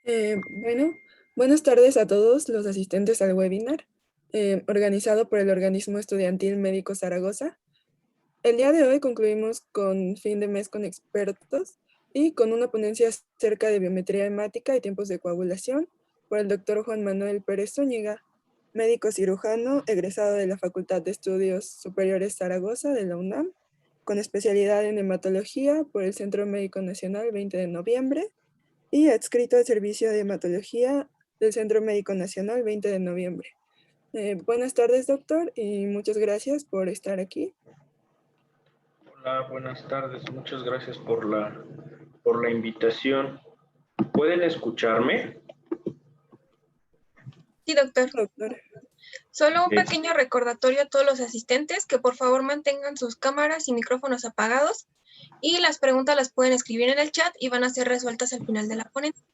Bueno, buenas tardes a todos los asistentes al webinar, organizado por el Organismo Estudiantil Médico Zaragoza. El día de hoy concluimos con fin de mes con expertos y con una ponencia acerca de biometría hemática y tiempos de coagulación por el doctor Juan Manuel Pérez Zúñiga, médico cirujano egresado de la Facultad de Estudios Superiores Zaragoza de la UNAM, con especialidad en hematología por el Centro Médico Nacional 20 de noviembre y adscrito al Servicio de Hematología del Centro Médico Nacional 20 de noviembre. Buenas tardes, doctor, y muchas gracias por estar aquí. Hola, buenas tardes. Muchas gracias por la invitación. ¿Pueden escucharme? Sí, doctor. Doctor. Solo un pequeño recordatorio a todos los asistentes que por favor mantengan sus cámaras y micrófonos apagados y las preguntas las pueden escribir en el chat y van a ser resueltas al final de la ponencia.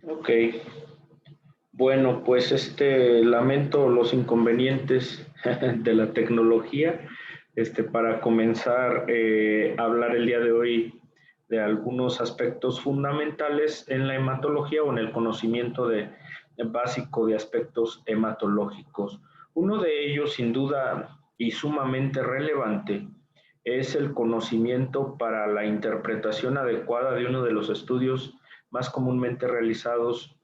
Ok. Bueno, pues lamento los inconvenientes de la tecnología. Para comenzar a hablar el día de hoy de algunos aspectos fundamentales en la hematología o en el conocimiento básico de aspectos hematológicos. Uno de ellos, sin duda y sumamente relevante, es el conocimiento para la interpretación adecuada de uno de los estudios más comúnmente realizados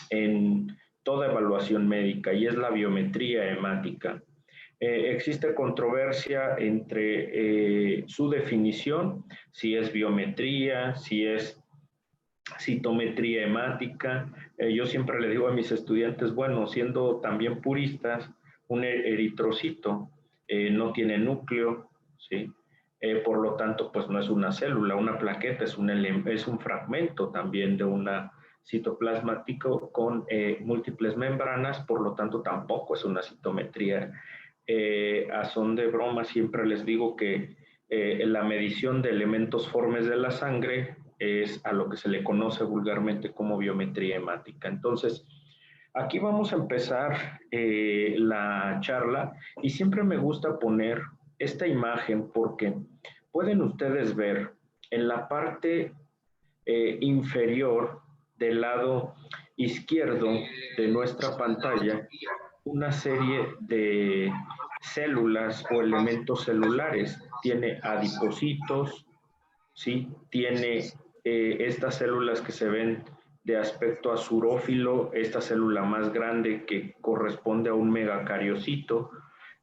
en toda evaluación médica, y es la biometría hemática. Existe controversia entre su definición, si es biometría, si es citometría hemática. Yo siempre le digo a mis estudiantes, bueno, siendo también puristas, un eritrocito no tiene núcleo, ¿sí? Por lo tanto, pues no es una célula, una plaqueta es un fragmento también de una citoplasmático con múltiples membranas, por lo tanto tampoco es una citometría. A son de broma siempre les digo que la medición de elementos formes de la sangre es a lo que se le conoce vulgarmente como biometría hemática. Entonces, aquí vamos a empezar la charla y siempre me gusta poner esta imagen porque pueden ustedes ver en la parte inferior del lado izquierdo de nuestra pantalla una serie de células o elementos celulares. Tiene adipocitos, ¿sí? Tiene estas células que se ven de aspecto azurófilo, esta célula más grande que corresponde a un megacariocito.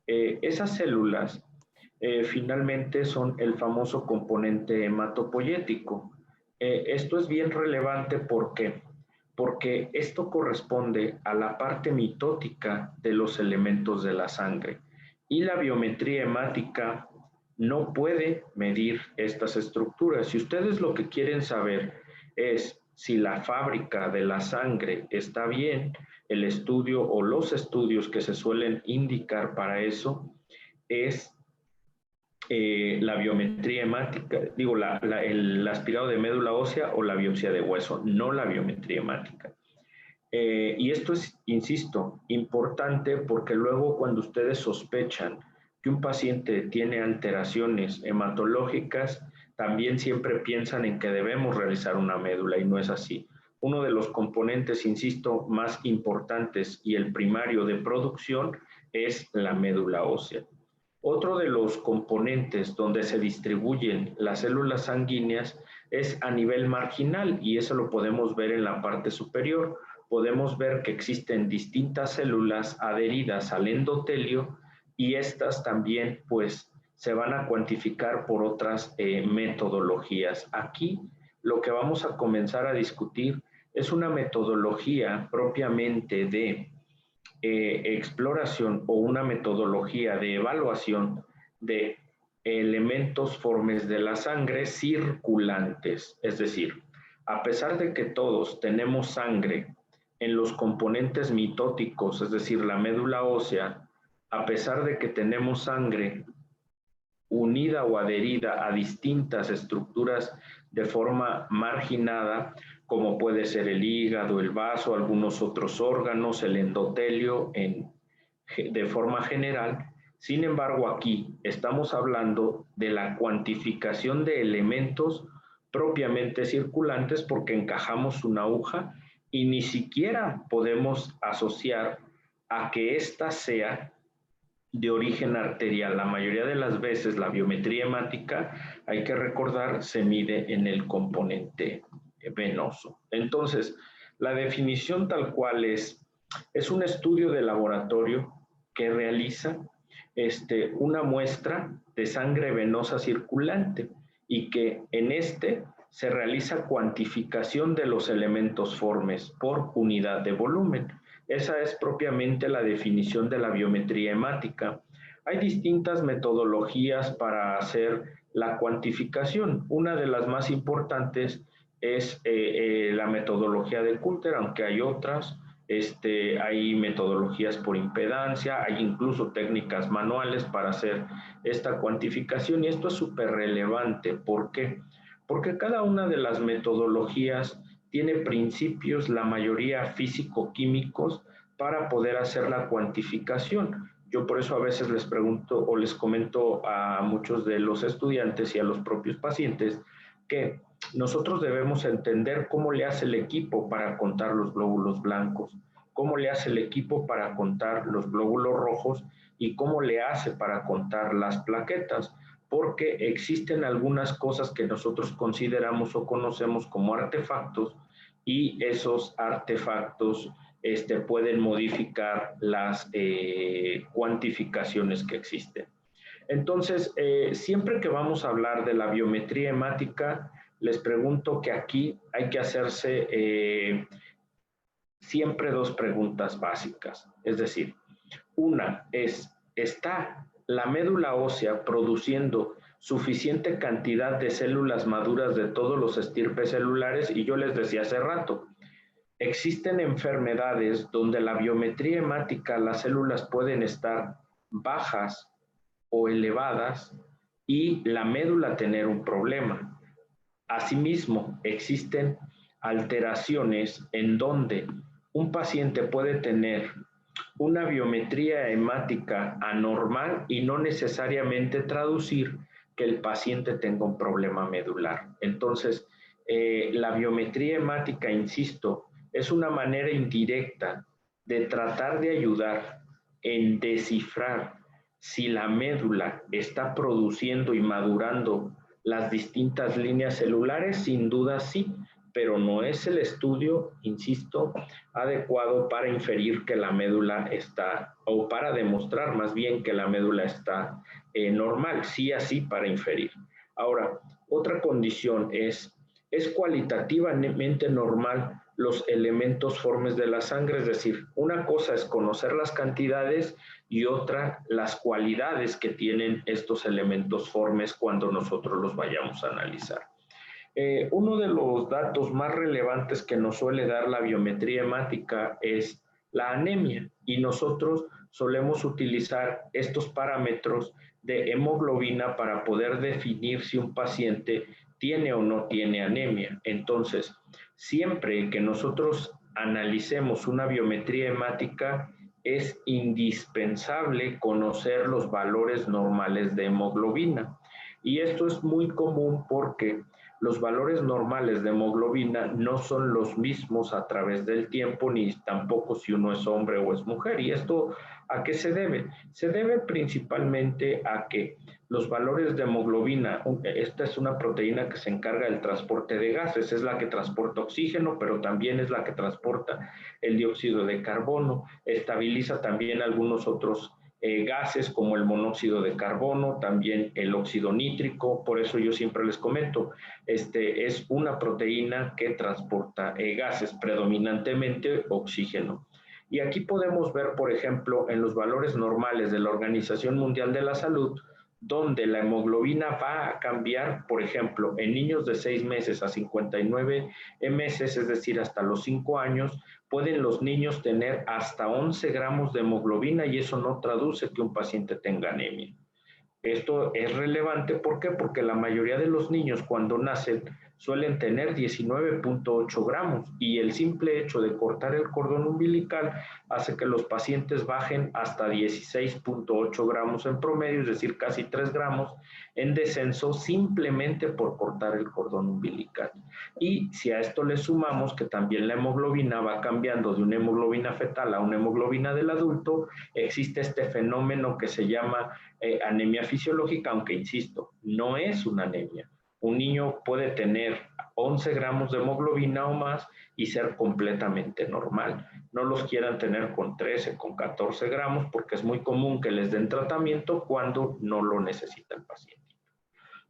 Esas células finalmente son el famoso componente hematopoyético. Esto es bien relevante porque esto corresponde a la parte mitótica de los elementos de la sangre. Y la biometría hemática no puede medir estas estructuras. Si ustedes lo que quieren saber es si la fábrica de la sangre está bien, el estudio o los estudios que se suelen indicar para eso es la biometría hemática, digo, el aspirado de médula ósea o la biopsia de hueso, no la biometría hemática. Y esto es, insisto, importante porque luego cuando ustedes sospechan que un paciente tiene alteraciones hematológicas, también siempre piensan en que debemos realizar una médula y no es así. Uno de los componentes, insisto, más importantes y el primario de producción es la médula ósea. Otro de los componentes donde se distribuyen las células sanguíneas es a nivel marginal y eso lo podemos ver en la parte superior. Podemos ver que existen distintas células adheridas al endotelio y estas también pues se van a cuantificar por otras metodologías. Aquí lo que vamos a comenzar a discutir es una metodología propiamente de exploración o una metodología de evaluación de elementos formes de la sangre circulantes. Es decir, a pesar de que todos tenemos sangre en los componentes mitóticos, es decir, la médula ósea, a pesar de que tenemos sangre unida o adherida a distintas estructuras de forma marginada, como puede ser el hígado, el vaso, algunos otros órganos, el endotelio de forma general. Sin embargo, aquí estamos hablando de la cuantificación de elementos propiamente circulantes porque encajamos una aguja y ni siquiera podemos asociar a que ésta sea de origen arterial. La mayoría de las veces la biometría hemática, hay que recordar, se mide en el componente venoso. Entonces, la definición tal cual es un estudio de laboratorio que realiza una muestra de sangre venosa circulante y que en se realiza cuantificación de los elementos formes por unidad de volumen. Esa es propiamente la definición de la biometría hemática. Hay distintas metodologías para hacer la cuantificación. Una de las más importantes es la metodología de Coulter, aunque hay otras. Hay metodologías por impedancia, hay incluso técnicas manuales para hacer esta cuantificación y esto es súper relevante. ¿Por qué? Porque cada una de las metodologías tiene principios, la mayoría físico-químicos, para poder hacer la cuantificación. Yo por eso a veces les pregunto o les comento a muchos de los estudiantes y a los propios pacientes que nosotros debemos entender cómo le hace el equipo para contar los glóbulos blancos, cómo le hace el equipo para contar los glóbulos rojos y cómo le hace para contar las plaquetas, porque existen algunas cosas que nosotros consideramos o conocemos como artefactos y esos artefactos pueden modificar las cuantificaciones que existen. Entonces, siempre que vamos a hablar de la biometría hemática, les pregunto que aquí hay que hacerse siempre dos preguntas básicas. Es decir, una es, ¿está la médula ósea produciendo suficiente cantidad de células maduras de todos los estirpes celulares? Y yo les decía hace rato, existen enfermedades donde la biometría hemática, las células pueden estar bajas o elevadas y la médula tener un problema. Asimismo, existen alteraciones en donde un paciente puede tener una biometría hemática anormal y no necesariamente traducir que el paciente tenga un problema medular. Entonces, la biometría hemática, insisto, es una manera indirecta de tratar de ayudar en descifrar si la médula está produciendo y madurando las distintas líneas celulares. Sin duda sí, pero no es el estudio, insisto, adecuado para inferir que la médula está, o para demostrar más bien que la médula está normal, sí así para inferir. Ahora, otra condición es cualitativamente normal los elementos formes de la sangre, es decir, una cosa es conocer las cantidades y otra las cualidades que tienen estos elementos formes cuando nosotros los vayamos a analizar. Uno de los datos más relevantes que nos suele dar la biometría hemática es la anemia y nosotros solemos utilizar estos parámetros de hemoglobina para poder definir si un paciente tiene o no tiene anemia. Entonces, siempre que nosotros analicemos una biometría hemática, es indispensable conocer los valores normales de hemoglobina. Y esto es muy común porque los valores normales de hemoglobina no son los mismos a través del tiempo, ni tampoco si uno es hombre o es mujer. ¿Y esto a qué se debe? Se debe principalmente a que los valores de hemoglobina, esta es una proteína que se encarga del transporte de gases, es la que transporta oxígeno, pero también es la que transporta el dióxido de carbono, estabiliza también algunos otros gases como el monóxido de carbono, también el óxido nítrico. Por eso yo siempre les comento, es una proteína que transporta gases, predominantemente oxígeno. Y aquí podemos ver, por ejemplo, en los valores normales de la Organización Mundial de la Salud, donde la hemoglobina va a cambiar, por ejemplo, en niños de 6 meses a 59 meses, es decir, hasta los 5 años, pueden los niños tener hasta 11 gramos de hemoglobina y eso no traduce que un paciente tenga anemia. Esto es relevante, ¿por qué? Porque la mayoría de los niños cuando nacen suelen tener 19.8 gramos y el simple hecho de cortar el cordón umbilical hace que los pacientes bajen hasta 16.8 gramos en promedio, es decir, casi 3 gramos, en descenso simplemente por cortar el cordón umbilical. Y si a esto le sumamos que también la hemoglobina va cambiando de una hemoglobina fetal a una hemoglobina del adulto, existe este fenómeno que se llama anemia fisiológica, aunque insisto, no es una anemia. Un niño puede tener 11 gramos de hemoglobina o más y ser completamente normal. No los quieran tener con 13, con 14 gramos, porque es muy común que les den tratamiento cuando no lo necesita el paciente.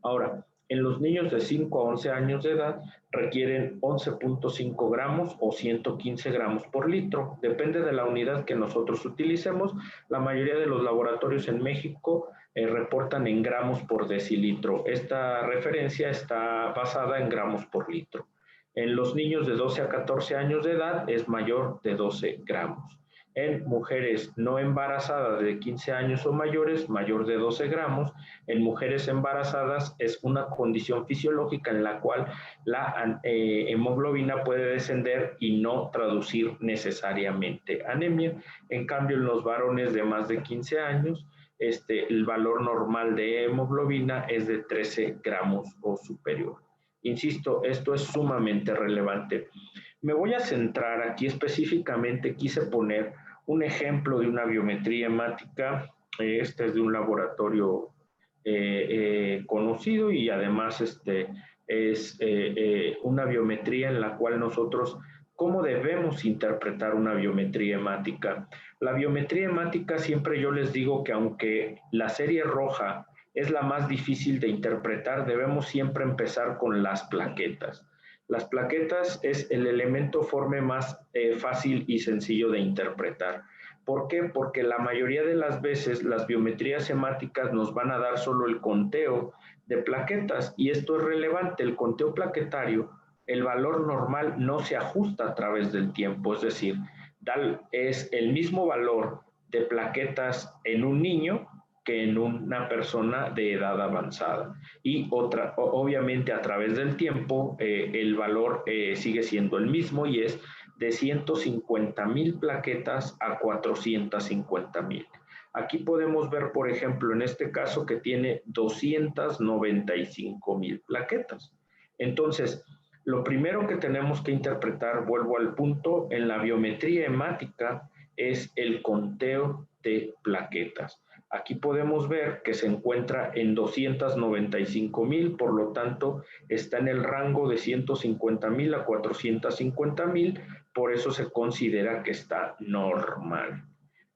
Ahora, en los niños de 5 a 11 años de edad requieren 11.5 gramos o 115 gramos por litro. Depende de la unidad que nosotros utilicemos. La mayoría de los laboratorios en México reportan en gramos por decilitro. Esta referencia está basada en gramos por litro. En los niños de 12 a 14 años de edad es mayor de 12 gramos. En mujeres no embarazadas de 15 años o mayores, mayor de 12 gramos. En mujeres embarazadas es una condición fisiológica en la cual la hemoglobina puede descender y no traducir necesariamente anemia. En cambio, en los varones de más de 15 años, el valor normal de hemoglobina es de 13 gramos o superior. Insisto, esto es sumamente relevante. Me voy a centrar aquí específicamente, quise poner un ejemplo de una biometría hemática. Este es de un laboratorio conocido y además es una biometría en la cual nosotros, ¿cómo debemos interpretar una biometría hemática? La biometría hemática siempre yo les digo que aunque la serie roja es la más difícil de interpretar, debemos siempre empezar con las plaquetas. Las plaquetas es el elemento forme más fácil y sencillo de interpretar. ¿Por qué? Porque la mayoría de las veces las biometrías hemáticas nos van a dar solo el conteo de plaquetas y esto es relevante. El conteo plaquetario, el valor normal no se ajusta a través del tiempo, es decir, es el mismo valor de plaquetas en un niño que en una persona de edad avanzada. Y obviamente a través del tiempo el valor sigue siendo el mismo y es de 150,000 plaquetas a 450,000. Aquí podemos ver, por ejemplo, en este caso que tiene 295,000 plaquetas. Entonces, lo primero que tenemos que interpretar, vuelvo al punto, en la biometría hemática es el conteo de plaquetas. Aquí podemos ver que se encuentra en 295,000, por lo tanto está en el rango de 150,000 a 450,000, por eso se considera que está normal.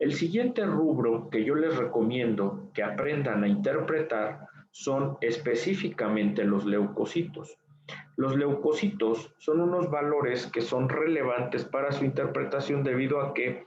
El siguiente rubro que yo les recomiendo que aprendan a interpretar son específicamente los leucocitos. Los leucocitos son unos valores que son relevantes para su interpretación debido a que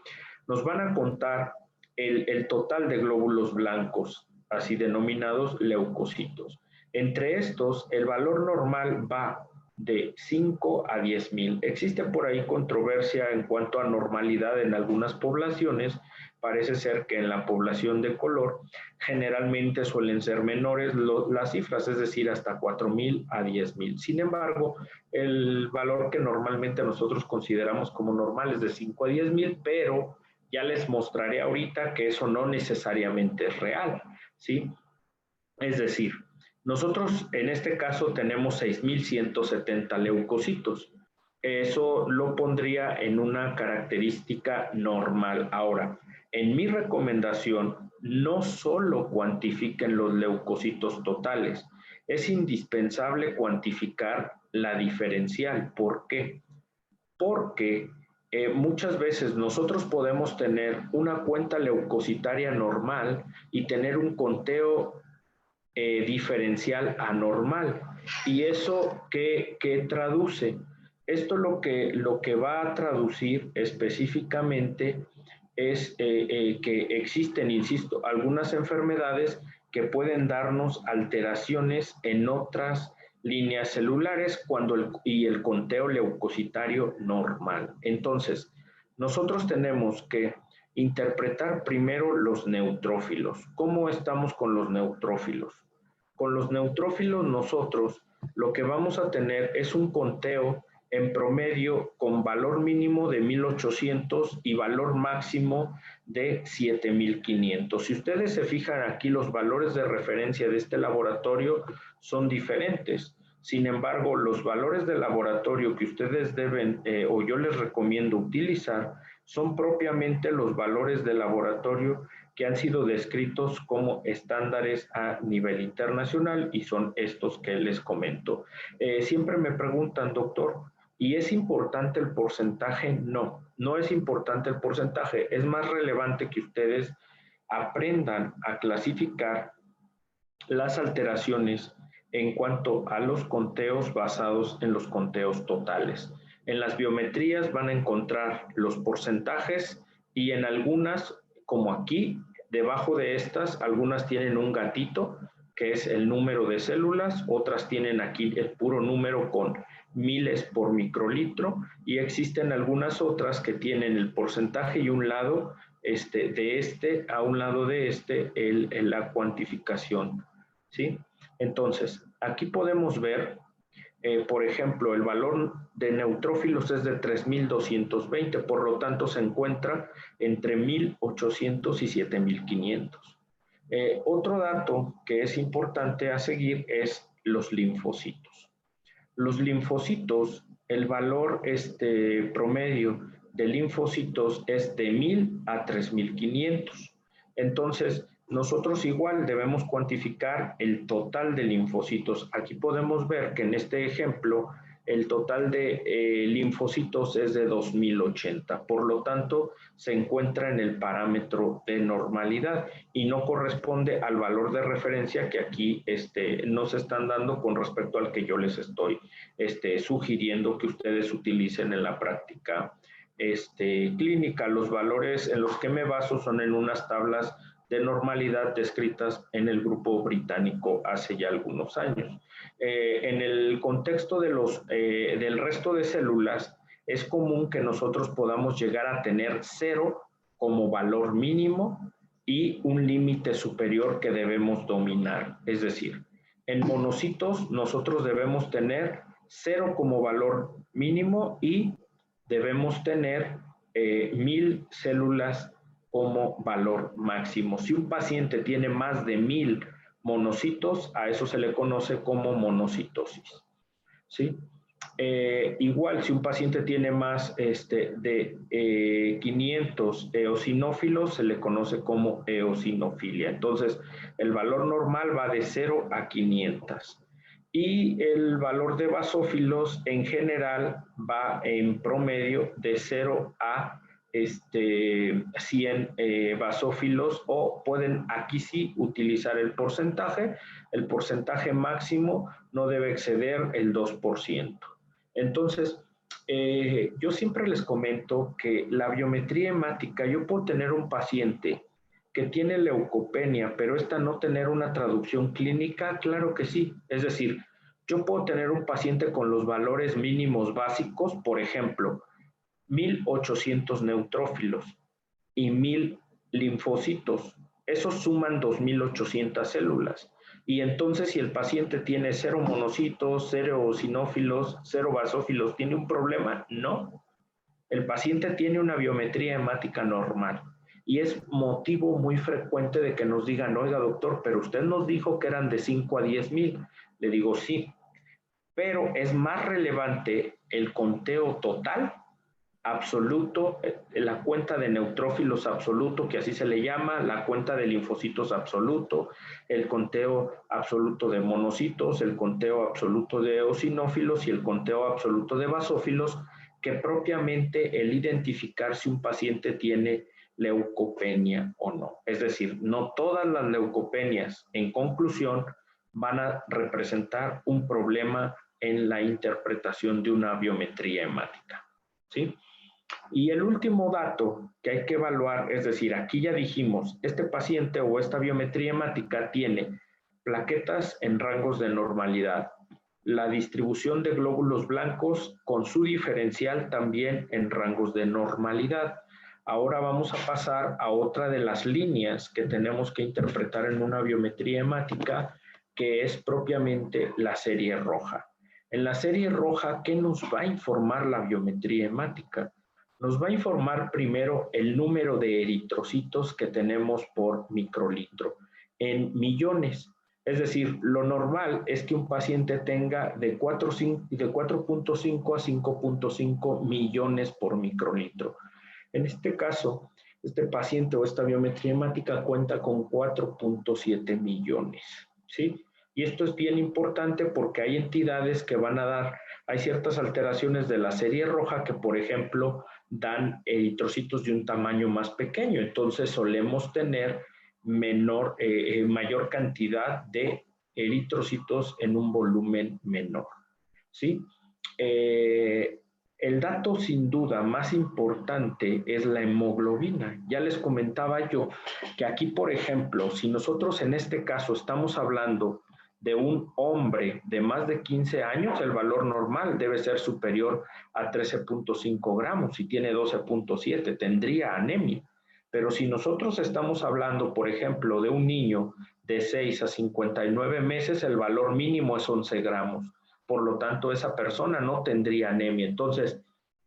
nos van a contar el total de glóbulos blancos, así denominados leucocitos. Entre estos, el valor normal va de 5 a 10,000. Existe por ahí controversia en cuanto a normalidad en algunas poblaciones. Parece ser que en la población de color generalmente suelen ser menores las cifras, es decir, hasta 4,000 a 10,000. Sin embargo, el valor que normalmente nosotros consideramos como normal es de 5 a 10,000, pero ya les mostraré ahorita que eso no necesariamente es real, ¿sí? Es decir, nosotros en este caso tenemos 6,170 leucocitos. Eso lo pondría en una característica normal. Ahora, en mi recomendación, no solo cuantifiquen los leucocitos totales, es indispensable cuantificar la diferencial. ¿Por qué? Porque muchas veces nosotros podemos tener una cuenta leucocitaria normal y tener un conteo diferencial anormal. ¿Y eso qué traduce? Esto lo que va a traducir específicamente es que existen, insisto, algunas enfermedades que pueden darnos alteraciones en otras líneas celulares y el conteo leucocitario normal. Entonces, nosotros tenemos que interpretar primero los neutrófilos. ¿Cómo estamos con los neutrófilos? Con los neutrófilos nosotros lo que vamos a tener es un conteo en promedio con valor mínimo de 1800 y valor máximo de 7500. Si ustedes se fijan aquí, los valores de referencia de este laboratorio son diferentes. Sin embargo, los valores de laboratorio que ustedes deben o yo les recomiendo utilizar son propiamente los valores de laboratorio que han sido descritos como estándares a nivel internacional y son estos que les comento. Siempre me preguntan, doctor, ¿y es importante el porcentaje? No, no es importante el porcentaje. Es más relevante que ustedes aprendan a clasificar las alteraciones en cuanto a los conteos basados en los conteos totales. En las biometrías van a encontrar los porcentajes y en algunas, como aquí, debajo de estas, algunas tienen un gatito, que es el número de células, otras tienen aquí el puro número con miles por microlitro y existen algunas otras que tienen el porcentaje y un lado a un lado de la cuantificación, ¿sí? Entonces, aquí podemos ver, por ejemplo, el valor de neutrófilos es de 3220, por lo tanto se encuentra entre 1800 y 7500. Otro dato que es importante a seguir es los linfocitos. Los linfocitos, el valor promedio de linfocitos es de 1000 a 3500. Entonces, nosotros igual debemos cuantificar el total de linfocitos. Aquí podemos ver que en este ejemplo el total de linfocitos es de 2080. Por lo tanto, se encuentra en el parámetro de normalidad y no corresponde al valor de referencia que aquí nos están dando con respecto al que yo les estoy sugiriendo que ustedes utilicen en la práctica clínica. Los valores en los que me baso son en unas tablas de normalidad descritas en el grupo británico hace ya algunos años. En el contexto de del resto de células, es común que nosotros podamos llegar a tener 0 como valor mínimo y un límite superior que debemos dominar. Es decir, en monocitos nosotros debemos tener 0 como valor mínimo y debemos tener 1000 células como valor máximo. Si un paciente tiene más de 1000 monocitos, a eso se le conoce como monocitosis, ¿sí? Igual, si un paciente tiene más de 500 eosinófilos, se le conoce como eosinofilia. Entonces, el valor normal va de 0 a 500. Y el valor de basófilos en general va en promedio de 0 a 100 basófilos, o pueden aquí sí utilizar el porcentaje. El porcentaje máximo no debe exceder el 2%. Entonces, yo siempre les comento que la biometría hemática, yo puedo tener un paciente que tiene leucopenia, pero esta no tener una traducción clínica, claro que sí. Es decir, yo puedo tener un paciente con los valores mínimos básicos, por ejemplo, 1800 neutrófilos y 1000 linfocitos. Esos suman 2800 células. Y entonces, si el paciente tiene 0 monocitos, 0 eosinófilos, 0 basófilos, ¿tiene un problema? No. El paciente tiene una biometría hemática normal. Y es motivo muy frecuente de que nos digan, oiga doctor, pero usted nos dijo que eran de 5 a 10,000. Le digo, sí, pero es más relevante el conteo total absoluto, la cuenta de neutrófilos absoluto, que así se le llama, la cuenta de linfocitos absoluto, el conteo absoluto de monocitos, el conteo absoluto de eosinófilos y el conteo absoluto de basófilos, que propiamente el identificar si un paciente tiene leucopenia o no. Es decir, no todas las leucopenias, en conclusión, van a representar un problema en la interpretación de una biometría hemática, ¿sí? Y el último dato que hay que evaluar, es decir, aquí ya dijimos, este paciente o esta biometría hemática tiene plaquetas en rangos de normalidad, la distribución de glóbulos blancos con su diferencial también en rangos de normalidad. Ahora vamos a pasar a otra de las líneas que tenemos que interpretar en una biometría hemática, que es propiamente la serie roja. En la serie roja, ¿qué nos va a informar la biometría hemática? Nos va a informar primero el número de eritrocitos que tenemos por microlitro en millones. Es decir, lo normal es que un paciente tenga de 4.5 a 5.5 millones por microlitro. En este caso, este paciente o esta biometría hemática cuenta con 4.7 millones, ¿sí? Y esto es bien importante porque hay entidades que van a dar, hay ciertas alteraciones de la serie roja que, por ejemplo, dan eritrocitos de un tamaño más pequeño. Entonces solemos tener mayor cantidad de eritrocitos en un volumen menor, ¿sí? El dato sin duda más importante es la hemoglobina. Ya les comentaba yo que aquí, por ejemplo, si nosotros en este caso estamos hablando de un hombre de más de 15 años, el valor normal debe ser superior a 13.5 gramos. Si tiene 12.7, tendría anemia. Pero si nosotros estamos hablando, por ejemplo, de un niño de 6 a 59 meses, el valor mínimo es 11 gramos. Por lo tanto, esa persona no tendría anemia. Entonces,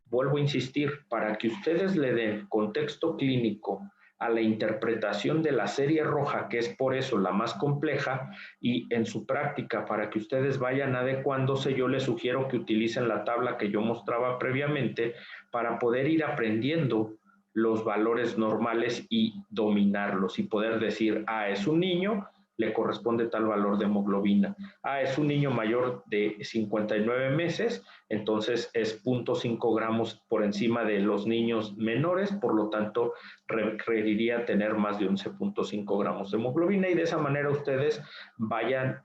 vuelvo a insistir, para que ustedes le den contexto clínico a la interpretación de la serie roja, que es por eso la más compleja, y en su práctica, para que ustedes vayan adecuándose, yo les sugiero que utilicen la tabla que yo mostraba previamente para poder ir aprendiendo los valores normales y dominarlos y poder decir, es un niño, le corresponde tal valor de hemoglobina. Es un niño mayor de 59 meses, entonces es 0.5 gramos por encima de los niños menores, por lo tanto requeriría tener más de 11.5 gramos de hemoglobina y de esa manera ustedes vayan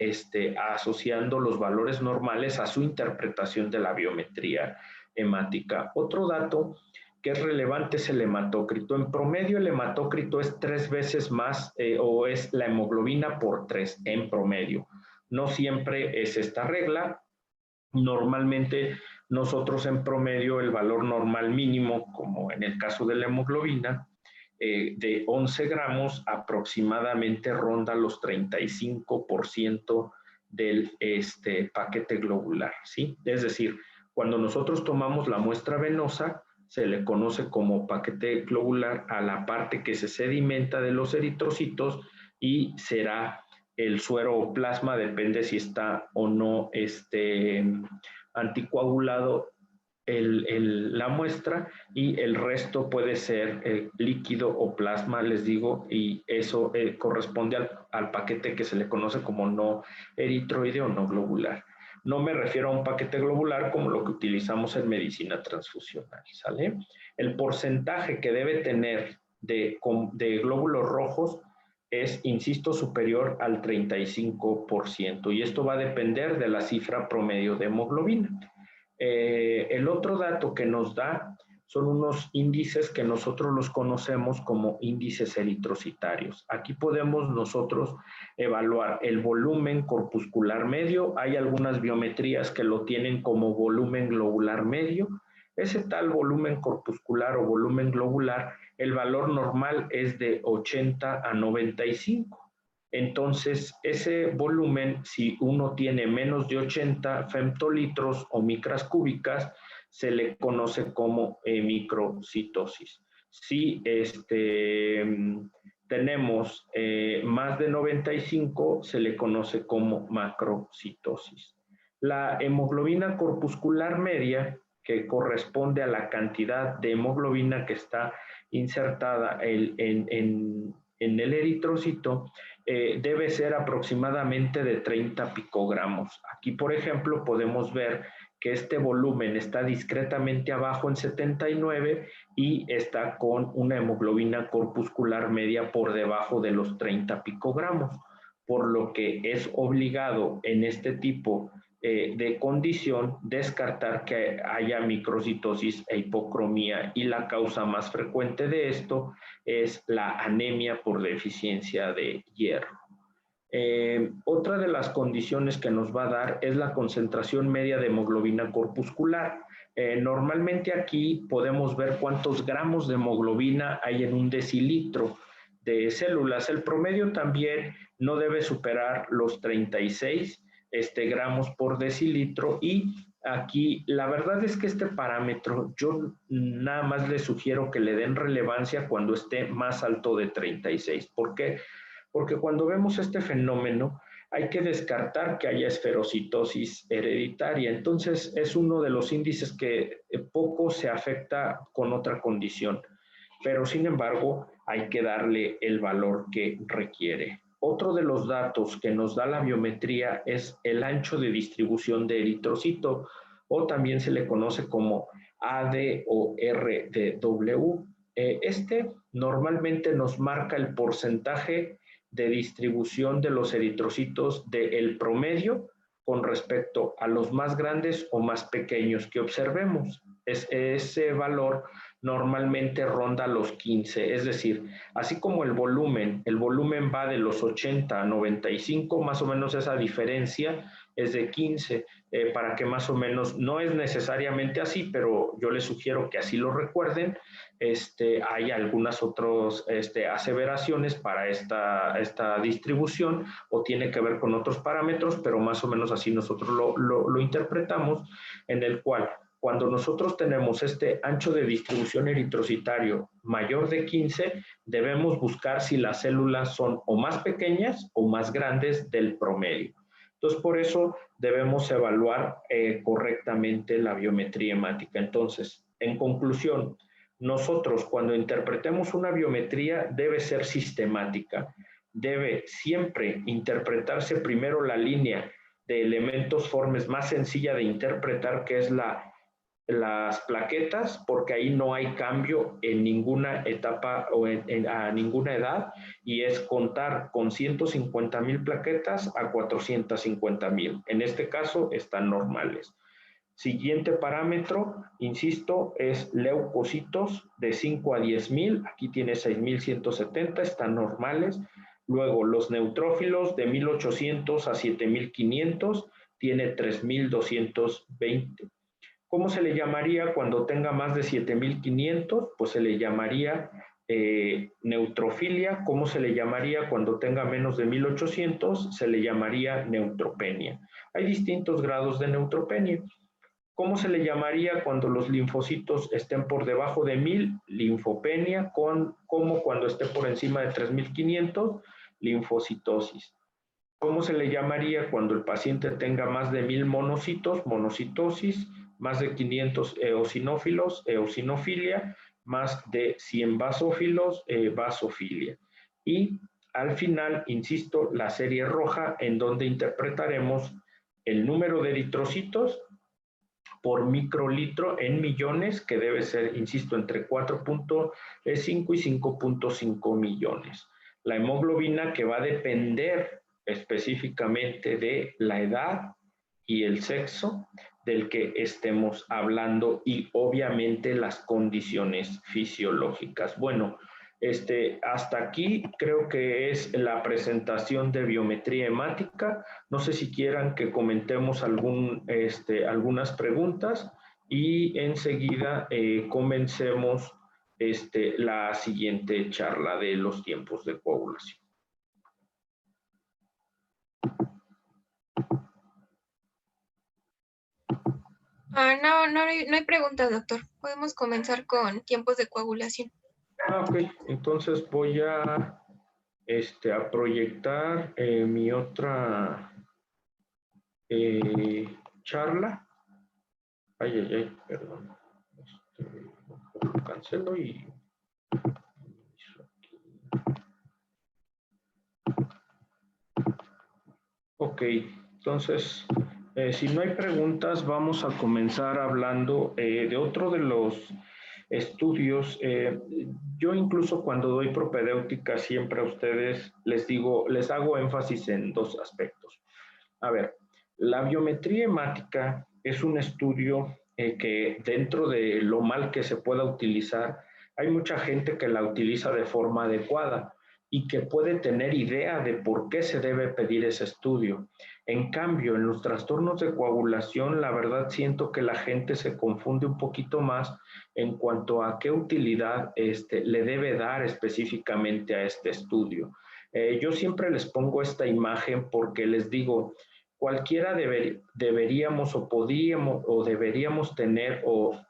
asociando los valores normales a su interpretación de la biometría hemática. Otro dato que es relevante es el hematócrito. En promedio, el hematócrito es 3 veces más o es la hemoglobina por 3 en promedio. No siempre es esta regla. Normalmente nosotros en promedio el valor normal mínimo, como en el caso de la hemoglobina, de 11 gramos aproximadamente ronda los 35% del paquete globular, ¿sí? Es decir, cuando nosotros tomamos la muestra venosa, se le conoce como paquete globular a la parte que se sedimenta de los eritrocitos y será el suero o plasma, depende si está o no anticoagulado la muestra, y el resto puede ser líquido o plasma, les digo, y eso corresponde al paquete que se le conoce como no eritroide o no globular. No me refiero a un paquete globular como lo que utilizamos en medicina transfusional, ¿sale? El porcentaje que debe tener de glóbulos rojos es, insisto, superior al 35%, y esto va a depender de la cifra promedio de hemoglobina. El otro dato que nos da son unos índices que nosotros los conocemos como índices eritrocitarios. Aquí podemos nosotros evaluar el volumen corpuscular medio. Hay algunas biometrías que lo tienen como volumen globular medio. Ese tal volumen corpuscular o volumen globular, el valor normal es de 80 a 95. Entonces, ese volumen, si uno tiene menos de 80 femtolitros o micras cúbicas, se le conoce como microcitosis. Si tenemos más de 95, se le conoce como macrocitosis. La hemoglobina corpuscular media, que corresponde a la cantidad de hemoglobina que está insertada en el eritrocito, debe ser aproximadamente de 30 picogramos. Aquí, por ejemplo, podemos ver que este volumen está discretamente abajo en 79 y está con una hemoglobina corpuscular media por debajo de los 30 picogramos, por lo que es obligado en este tipo de condición descartar que haya microcitosis e hipocromía, y la causa más frecuente de esto es la anemia por deficiencia de hierro. Otra de las condiciones que nos va a dar es la concentración media de hemoglobina corpuscular. Normalmente aquí podemos ver cuántos gramos de hemoglobina hay en un decilitro de células. El promedio también no debe superar los 36 gramos por decilitro, y aquí la verdad es que este parámetro yo nada más les sugiero que le den relevancia cuando esté más alto de 36. ¿Por qué? Porque cuando vemos este fenómeno hay que descartar que haya esferocitosis hereditaria. Entonces es uno de los índices que poco se afecta con otra condición, pero sin embargo hay que darle el valor que requiere. Otro de los datos que nos da la biometría es el ancho de distribución de eritrocito, o también se le conoce como AD o RDW. Este normalmente nos marca el porcentaje de distribución de los eritrocitos del promedio con respecto a los más grandes o más pequeños que observemos. Ese valor normalmente ronda los 15, es decir, así como el volumen va de los 80 a 95, más o menos esa diferencia es de 15, para que más o menos, no es necesariamente así, pero yo les sugiero que así lo recuerden. Hay algunas otras aseveraciones para esta distribución, o tiene que ver con otros parámetros, pero más o menos así nosotros lo interpretamos, en el cual cuando nosotros tenemos este ancho de distribución eritrocitario mayor de 15, debemos buscar si las células son o más pequeñas o más grandes del promedio. Entonces, por eso debemos evaluar correctamente la biometría hemática. Entonces, en conclusión, nosotros cuando interpretemos una biometría debe ser sistemática. Debe siempre interpretarse primero la línea de elementos formes más sencilla de interpretar, que es las plaquetas, porque ahí no hay cambio en ninguna etapa o a ninguna edad, y es contar con 150,000 plaquetas a 450,000. En este caso están normales. Siguiente parámetro, insisto, es leucocitos de 5 a 10,000. Aquí tiene 6,170, están normales. Luego los neutrófilos de 1,800 a 7,500, tiene 3,220. ¿Cómo se le llamaría cuando tenga más de 7,500? Pues se le llamaría neutrofilia. ¿Cómo se le llamaría cuando tenga menos de 1,800? Se le llamaría neutropenia. Hay distintos grados de neutropenia. ¿Cómo se le llamaría cuando los linfocitos estén por debajo de 1,000? Linfopenia. ¿Cómo cuando esté por encima de 3,500? Linfocitosis. ¿Cómo se le llamaría cuando el paciente tenga más de 1,000 monocitos? Monocitosis. Más de 500 eosinófilos, eosinofilia. Más de 100 basófilos, basofilia. Y al final, insisto, la serie roja, en donde interpretaremos el número de eritrocitos por microlitro en millones, que debe ser, insisto, entre 4.5 y 5.5 millones. La hemoglobina, que va a depender específicamente de la edad y el sexo del que estemos hablando, y obviamente las condiciones fisiológicas. Bueno, hasta aquí creo que es la presentación de biometría hemática. No sé si quieran que comentemos algunas preguntas, y enseguida comencemos la siguiente charla de los tiempos de coagulación. No hay preguntas, doctor. Podemos comenzar con tiempos de coagulación. Ok, entonces voy a proyectar mi otra charla. Ay, perdón. Lo cancelo y... Ok, entonces, si no hay preguntas, vamos a comenzar hablando de otro de los estudios. Yo incluso cuando doy propedéutica siempre a ustedes les digo, les hago énfasis en dos aspectos. A ver, la biometría hemática es un estudio que, dentro de lo mal que se pueda utilizar, hay mucha gente que la utiliza de forma adecuada y que puede tener idea de por qué se debe pedir ese estudio. En cambio, en los trastornos de coagulación, la verdad siento que la gente se confunde un poquito más en cuanto a qué utilidad le debe dar específicamente a este estudio. Yo siempre les pongo esta imagen porque les digo, cualquiera deberíamos o podríamos o deberíamos tener o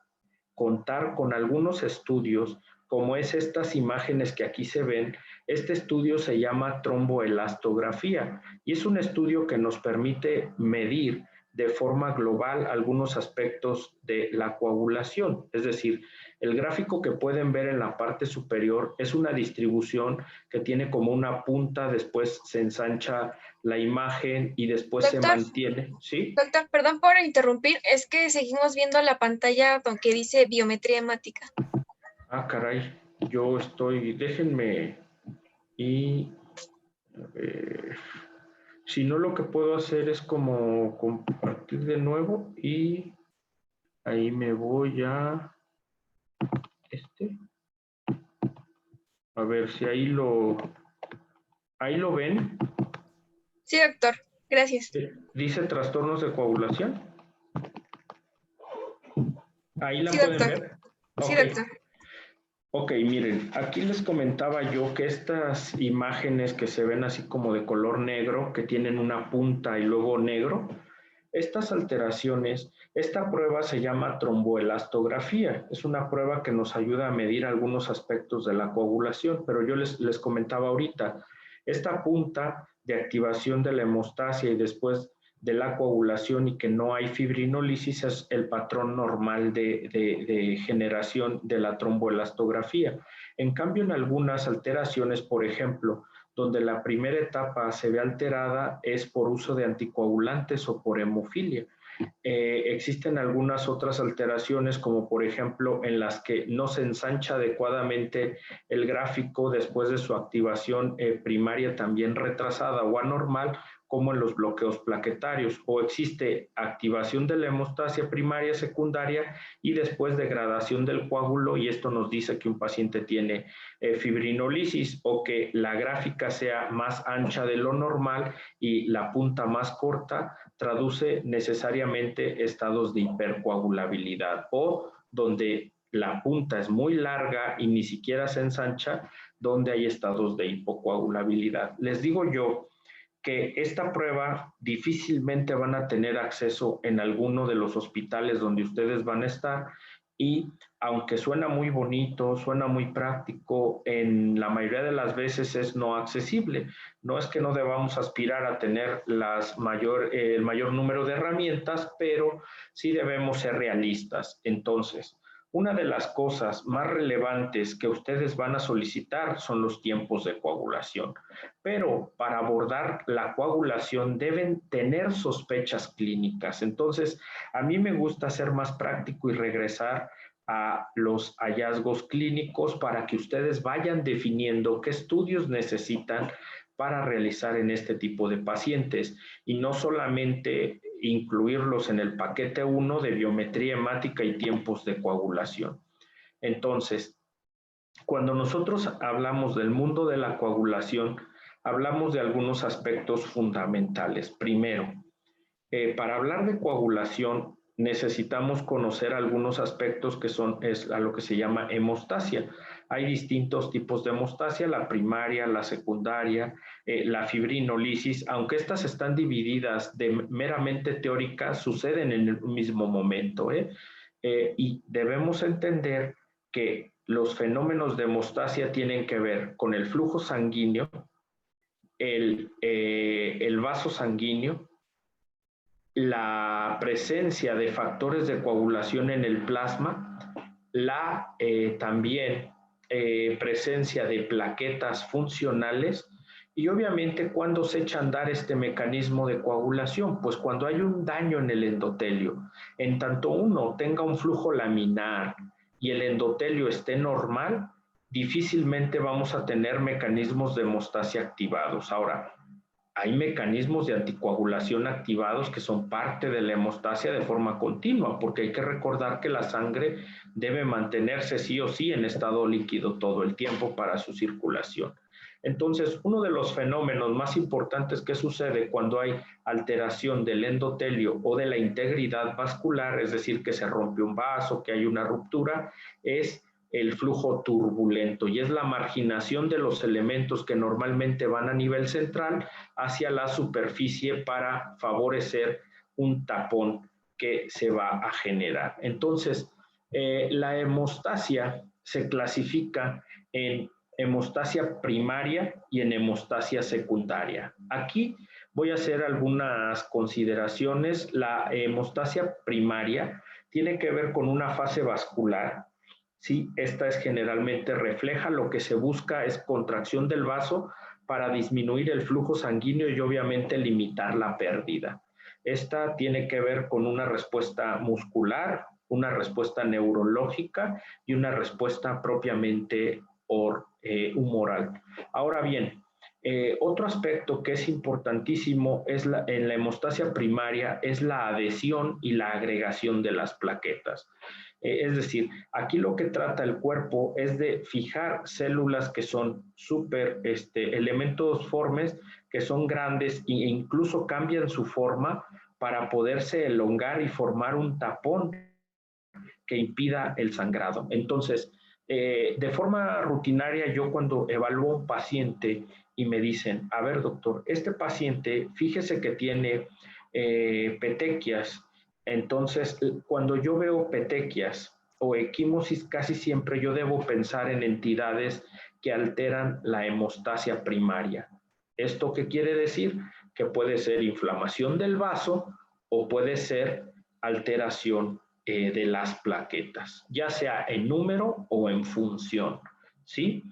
contar con algunos estudios, como es estas imágenes que aquí se ven. Este estudio se llama tromboelastografía y es un estudio que nos permite medir de forma global algunos aspectos de la coagulación. Es decir, el gráfico que pueden ver en la parte superior es una distribución que tiene como una punta, después se ensancha la imagen y después se Doctor, mantiene. ¿Sí? doctor, perdón por interrumpir, es que seguimos viendo la pantalla que dice biometría hemática. Ah, caray, yo estoy, déjenme y si no, lo que puedo hacer es como compartir de nuevo y ahí me voy a a ver si ahí lo ven. Sí, doctor, gracias. Dice trastornos de coagulación. Ahí la Sí, pueden doctor. ver. Sí, Ok. doctor. Ok, miren, aquí les comentaba yo que estas imágenes que se ven así como de color negro, que tienen una punta y luego negro, estas alteraciones, esta prueba se llama tromboelastografía. Es una prueba que nos ayuda a medir algunos aspectos de la coagulación, pero yo les comentaba ahorita, esta punta de activación de la hemostasia y después de la coagulación y que no hay fibrinolisis es el patrón normal de generación de la tromboelastografía. En cambio, en algunas alteraciones, por ejemplo, donde la primera etapa se ve alterada es por uso de anticoagulantes o por hemofilia. Existen algunas otras alteraciones, como por ejemplo en las que no se ensancha adecuadamente el gráfico después de su activación primaria también retrasada o anormal, como en los bloqueos plaquetarios, o existe activación de la hemostasia primaria, secundaria y después degradación del coágulo, y esto nos dice que un paciente tiene fibrinolisis, o que la gráfica sea más ancha de lo normal y la punta más corta, traduce necesariamente estados de hipercoagulabilidad, o donde la punta es muy larga y ni siquiera se ensancha, donde hay estados de hipocoagulabilidad. Les digo yo que esta prueba difícilmente van a tener acceso en alguno de los hospitales donde ustedes van a estar, y aunque suena muy bonito, suena muy práctico, en la mayoría de las veces es no accesible. No es que no debamos aspirar a tener el mayor número de herramientas, pero sí debemos ser realistas. Entonces, una de las cosas más relevantes que ustedes van a solicitar son los tiempos de coagulación, pero para abordar la coagulación deben tener sospechas clínicas. Entonces, a mí me gusta ser más práctico y regresar a los hallazgos clínicos para que ustedes vayan definiendo qué estudios necesitan para realizar en este tipo de pacientes, y no solamente incluirlos en el paquete 1 de biometría hemática y tiempos de coagulación. Entonces, cuando nosotros hablamos del mundo de la coagulación, hablamos de algunos aspectos fundamentales. Primero, para hablar de coagulación necesitamos conocer algunos aspectos que es a lo que se llama hemostasia. Hay distintos tipos de hemostasia, la primaria, la secundaria, la fibrinolisis. Aunque estas están divididas de meramente teóricas, suceden en el mismo momento, y debemos entender que los fenómenos de hemostasia tienen que ver con el flujo sanguíneo, el vaso sanguíneo, la presencia de factores de coagulación en el plasma, la también presencia de plaquetas funcionales, y obviamente cuando se echa a andar este mecanismo de coagulación, pues cuando hay un daño en el endotelio. En tanto uno tenga un flujo laminar y el endotelio esté normal, difícilmente vamos a tener mecanismos de hemostasia activados. Ahora, hay mecanismos de anticoagulación activados que son parte de la hemostasia de forma continua, porque hay que recordar que la sangre debe mantenerse sí o sí en estado líquido todo el tiempo para su circulación. Entonces, uno de los fenómenos más importantes que sucede cuando hay alteración del endotelio o de la integridad vascular, es decir, que se rompe un vaso, que hay una ruptura, es el flujo turbulento, y es la marginación de los elementos que normalmente van a nivel central hacia la superficie para favorecer un tapón que se va a generar. Entonces, la hemostasia se clasifica en hemostasia primaria y en hemostasia secundaria. Aquí voy a hacer algunas consideraciones. La hemostasia primaria tiene que ver con una fase vascular. Sí, esta es generalmente refleja, lo que se busca es contracción del vaso para disminuir el flujo sanguíneo y obviamente limitar la pérdida. Esta tiene que ver con una respuesta muscular, una respuesta neurológica y una respuesta propiamente humoral. Ahora bien, otro aspecto que es importantísimo en la hemostasia primaria es la adhesión y la agregación de las plaquetas. Es decir, aquí lo que trata el cuerpo es de fijar células que son elementos formes que son grandes e incluso cambian su forma para poderse elongar y formar un tapón que impida el sangrado. Entonces, de forma rutinaria, yo cuando evalúo a un paciente y me dicen, a ver, doctor, este paciente, fíjese que tiene petequias. Entonces, cuando yo veo petequias o equimosis, casi siempre yo debo pensar en entidades que alteran la hemostasia primaria. ¿Esto qué quiere decir? Que puede ser inflamación del vaso o puede ser alteración de las plaquetas, ya sea en número o en función, ¿sí?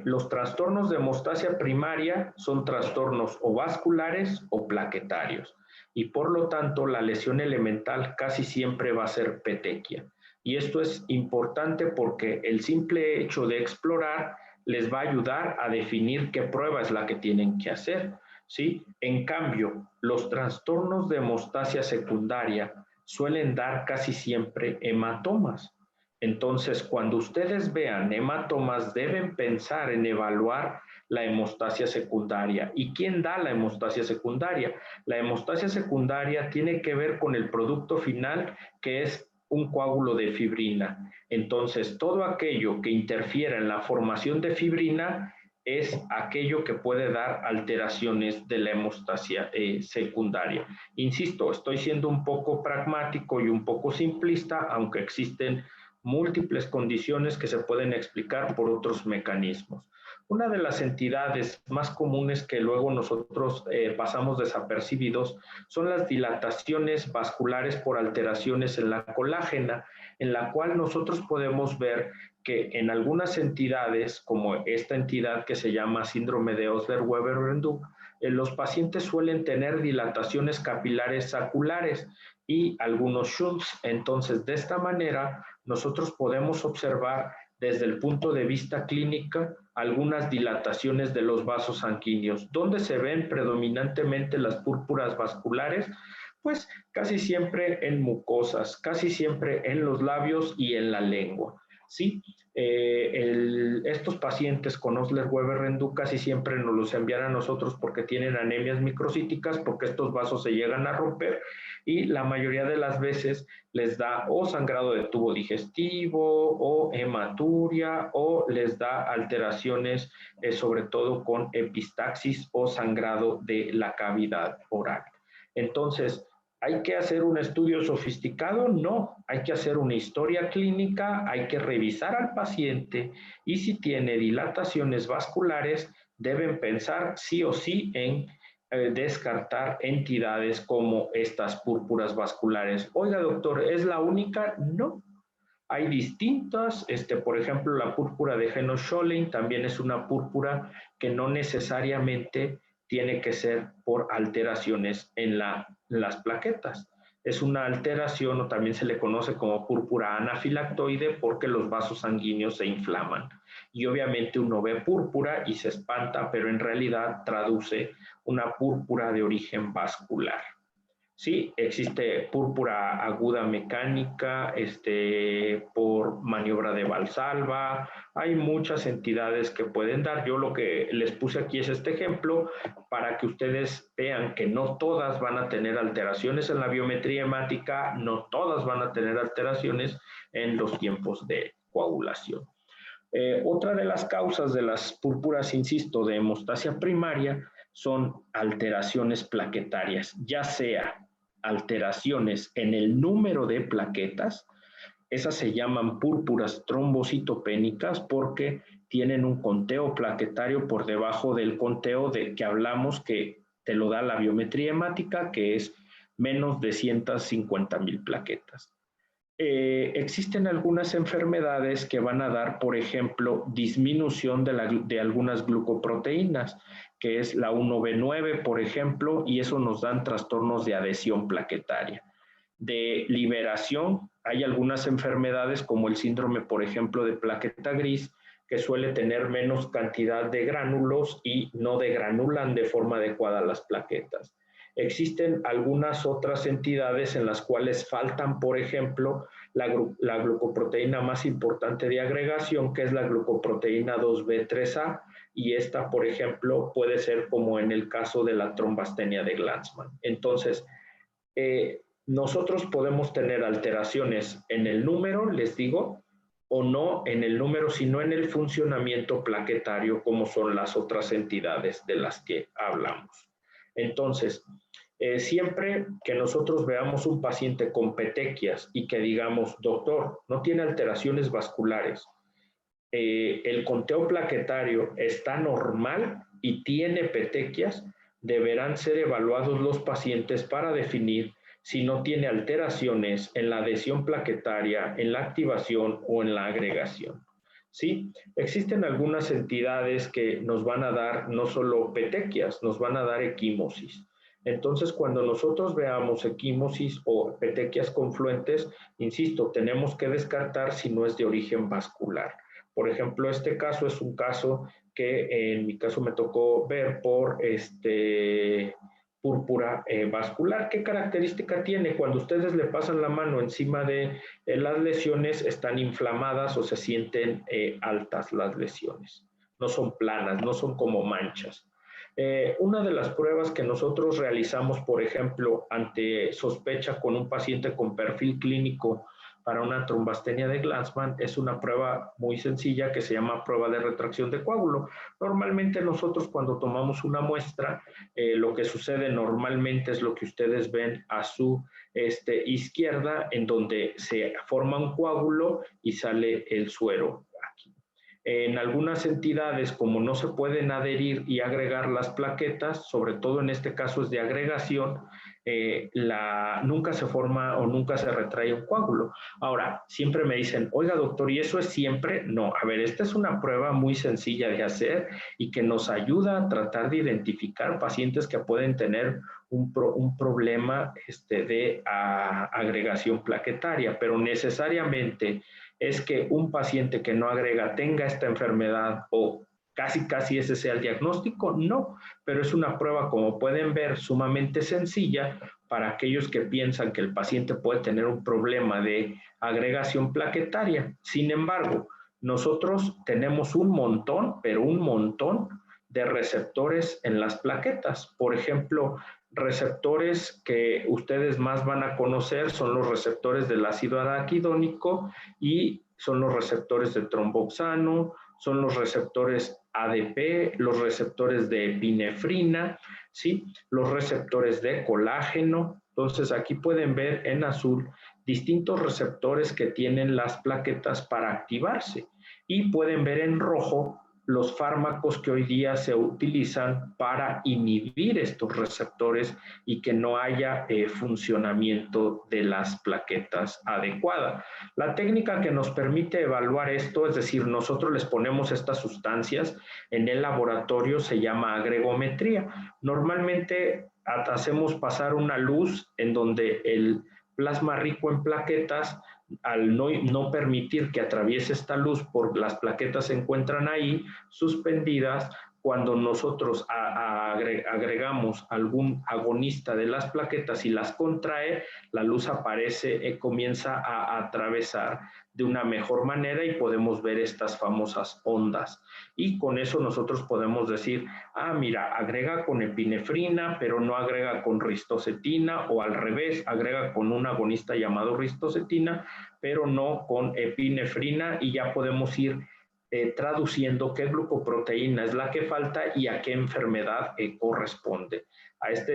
Los trastornos de hemostasia primaria son trastornos o vasculares o plaquetarios, y por lo tanto la lesión elemental casi siempre va a ser petequia. Y esto es importante porque el simple hecho de explorar les va a ayudar a definir qué prueba es la que tienen que hacer, ¿sí? En cambio, los trastornos de hemostasia secundaria suelen dar casi siempre hematomas. Entonces, cuando ustedes vean hematomas, deben pensar en evaluar la hemostasia secundaria. ¿Y quién da la hemostasia secundaria? La hemostasia secundaria tiene que ver con el producto final, que es un coágulo de fibrina. Entonces, todo aquello que interfiera en la formación de fibrina es aquello que puede dar alteraciones de la hemostasia secundaria. Insisto, estoy siendo un poco pragmático y un poco simplista, aunque existen múltiples condiciones que se pueden explicar por otros mecanismos. Una de las entidades más comunes que luego nosotros pasamos desapercibidos son las dilataciones vasculares por alteraciones en la colágena, en la cual nosotros podemos ver que en algunas entidades, como esta entidad que se llama síndrome de Osler-Weber-Rendu, los pacientes suelen tener dilataciones capilares saculares y algunos shunts. Entonces, de esta manera, nosotros podemos observar desde el punto de vista clínico algunas dilataciones de los vasos sanguíneos. ¿Dónde se ven predominantemente las púrpuras vasculares? Pues casi siempre en mucosas, casi siempre en los labios y en la lengua. ¿Sí? Estos pacientes con Osler-Weber-Rendu casi siempre nos los envían a nosotros porque tienen anemias microcíticas, porque estos vasos se llegan a romper y la mayoría de las veces les da o sangrado de tubo digestivo o hematuria o les da alteraciones sobre todo con epistaxis o sangrado de la cavidad oral. Entonces, ¿hay que hacer un estudio sofisticado? No, hay que hacer una historia clínica, hay que revisar al paciente y si tiene dilataciones vasculares, deben pensar sí o sí en descartar entidades como estas púrpuras vasculares. Oiga, doctor, ¿es la única? No. Hay distintas, por ejemplo, la púrpura de Henoch-Schönlein también es una púrpura que no necesariamente tiene que ser por alteraciones en las plaquetas. Es una alteración o también se le conoce como púrpura anafilactoide porque los vasos sanguíneos se inflaman. Y obviamente uno ve púrpura y se espanta, pero en realidad traduce una púrpura de origen vascular. Sí, existe púrpura aguda mecánica, por maniobra de Valsalva. Hay muchas entidades que pueden dar. Yo lo que les puse aquí es este ejemplo para que ustedes vean que no todas van a tener alteraciones en la biometría hemática, no todas van a tener alteraciones en los tiempos de coagulación. Otra de las causas de las púrpuras, insisto, de hemostasia primaria son alteraciones plaquetarias, ya sea alteraciones en el número de plaquetas. Esas se llaman púrpuras trombocitopénicas porque tienen un conteo plaquetario por debajo del conteo de que hablamos, que te lo da la biometría hemática, que es menos de 150,000 plaquetas. Existen algunas enfermedades que van a dar, por ejemplo, disminución de algunas glucoproteínas, que es la 1B9, por ejemplo, y eso nos dan trastornos de adhesión plaquetaria. De liberación, hay algunas enfermedades como el síndrome, por ejemplo, de plaqueta gris, que suele tener menos cantidad de gránulos y no degranulan de forma adecuada las plaquetas. Existen algunas otras entidades en las cuales faltan, por ejemplo, la glucoproteína más importante de agregación, que es la glucoproteína 2B3A, y esta, por ejemplo, puede ser como en el caso de la trombastenia de Glanzmann. Entonces, nosotros podemos tener alteraciones en el número, les digo, o no en el número, sino en el funcionamiento plaquetario, como son las otras entidades de las que hablamos. Entonces, siempre que nosotros veamos un paciente con petequias y que digamos, doctor, no tiene alteraciones vasculares, el conteo plaquetario está normal y tiene petequias, deberán ser evaluados los pacientes para definir si no tiene alteraciones en la adhesión plaquetaria, en la activación o en la agregación. ¿Sí? Existen algunas entidades que nos van a dar no solo petequias, nos van a dar equimosis. Entonces, cuando nosotros veamos equimosis o petequias confluentes, insisto, tenemos que descartar si no es de origen vascular. Por ejemplo, este caso es un caso que en mi caso me tocó ver por púrpura vascular. ¿Qué característica tiene? Cuando ustedes le pasan la mano encima de las lesiones, están inflamadas o se sienten altas las lesiones. No son planas, no son como manchas. Una de las pruebas que nosotros realizamos, por ejemplo, ante sospecha con un paciente con perfil clínico para una trombastenia de Glanzmann, es una prueba muy sencilla que se llama prueba de retracción de coágulo. Normalmente nosotros cuando tomamos una muestra, lo que sucede normalmente es lo que ustedes ven a su izquierda, en donde se forma un coágulo y sale el suero aquí. En algunas entidades, como no se pueden adherir y agregar las plaquetas, sobre todo en este caso es de agregación, nunca se forma o nunca se retrae un coágulo. Ahora, siempre me dicen, oiga doctor, ¿y eso es siempre? No, a ver, esta es una prueba muy sencilla de hacer y que nos ayuda a tratar de identificar pacientes que pueden tener un problema de agregación plaquetaria, pero necesariamente es que un paciente que no agrega tenga esta enfermedad o casi ese sea el diagnóstico, no, pero es una prueba, como pueden ver, sumamente sencilla para aquellos que piensan que el paciente puede tener un problema de agregación plaquetaria. Sin embargo, nosotros tenemos un montón, pero un montón de receptores en las plaquetas. Por ejemplo, receptores que ustedes más van a conocer son los receptores del ácido araquidónico y son los receptores de tromboxano, son los receptores ADP, los receptores de epinefrina, ¿sí? Los receptores de colágeno. Entonces aquí pueden ver en azul distintos receptores que tienen las plaquetas para activarse y pueden ver en rojo los fármacos que hoy día se utilizan para inhibir estos receptores y que no haya funcionamiento de las plaquetas adecuada. La técnica que nos permite evaluar esto, es decir, nosotros les ponemos estas sustancias en el laboratorio, se llama agregometría. Normalmente hacemos pasar una luz en donde el plasma rico en plaquetas, al no permitir que atraviese esta luz, porque las plaquetas se encuentran ahí suspendidas, cuando nosotros agregamos algún agonista de las plaquetas y las contrae, la luz aparece, comienza a atravesar de una mejor manera y podemos ver estas famosas ondas. Y con eso nosotros podemos decir, ah, mira, agrega con epinefrina, pero no agrega con ristocetina, o al revés, agrega con un agonista llamado ristocetina, pero no con epinefrina, y ya podemos ir traduciendo qué glucoproteína es la que falta y a qué enfermedad corresponde. A esta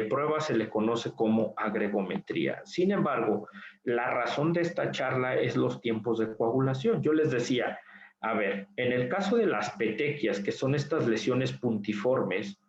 prueba se le conoce como agregometría. Sin embargo, la razón de esta charla es los tiempos de coagulación. Yo les decía, a ver, en el caso de las petequias, que son estas lesiones puntiformes,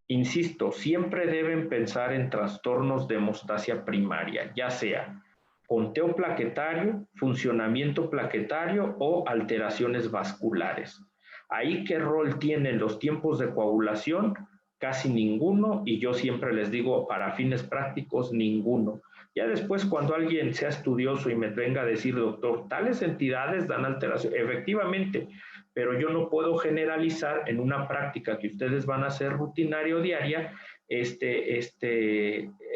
insisto, siempre deben pensar en trastornos de hemostasia primaria, ya sea conteo plaquetario, funcionamiento plaquetario o alteraciones vasculares. Ahí, ¿qué rol tienen los tiempos de coagulación? Casi ninguno, y yo siempre les digo, para fines prácticos, ninguno. Ya después, cuando alguien sea estudioso y me venga a decir, doctor, tales entidades dan alteración, efectivamente, pero yo no puedo generalizar en una práctica que ustedes van a hacer rutinario diaria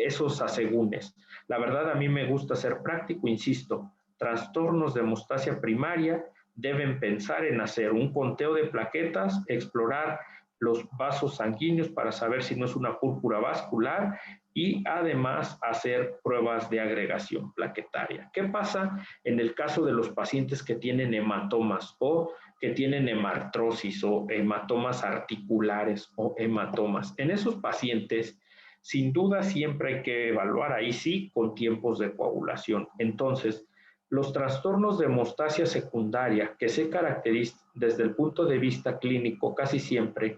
esos asegúnes. La verdad, a mí me gusta ser práctico, insisto, trastornos de hemostasia primaria deben pensar en hacer un conteo de plaquetas, explorar los vasos sanguíneos para saber si no es una púrpura vascular y además hacer pruebas de agregación plaquetaria. ¿Qué pasa en el caso de los pacientes que tienen hematomas o que tienen hemartrosis o hematomas articulares o hematomas? En esos pacientes, sin duda, siempre hay que evaluar, ahí sí, con tiempos de coagulación. Entonces, los trastornos de hemostasia secundaria que se caracterizan desde el punto de vista clínico casi siempre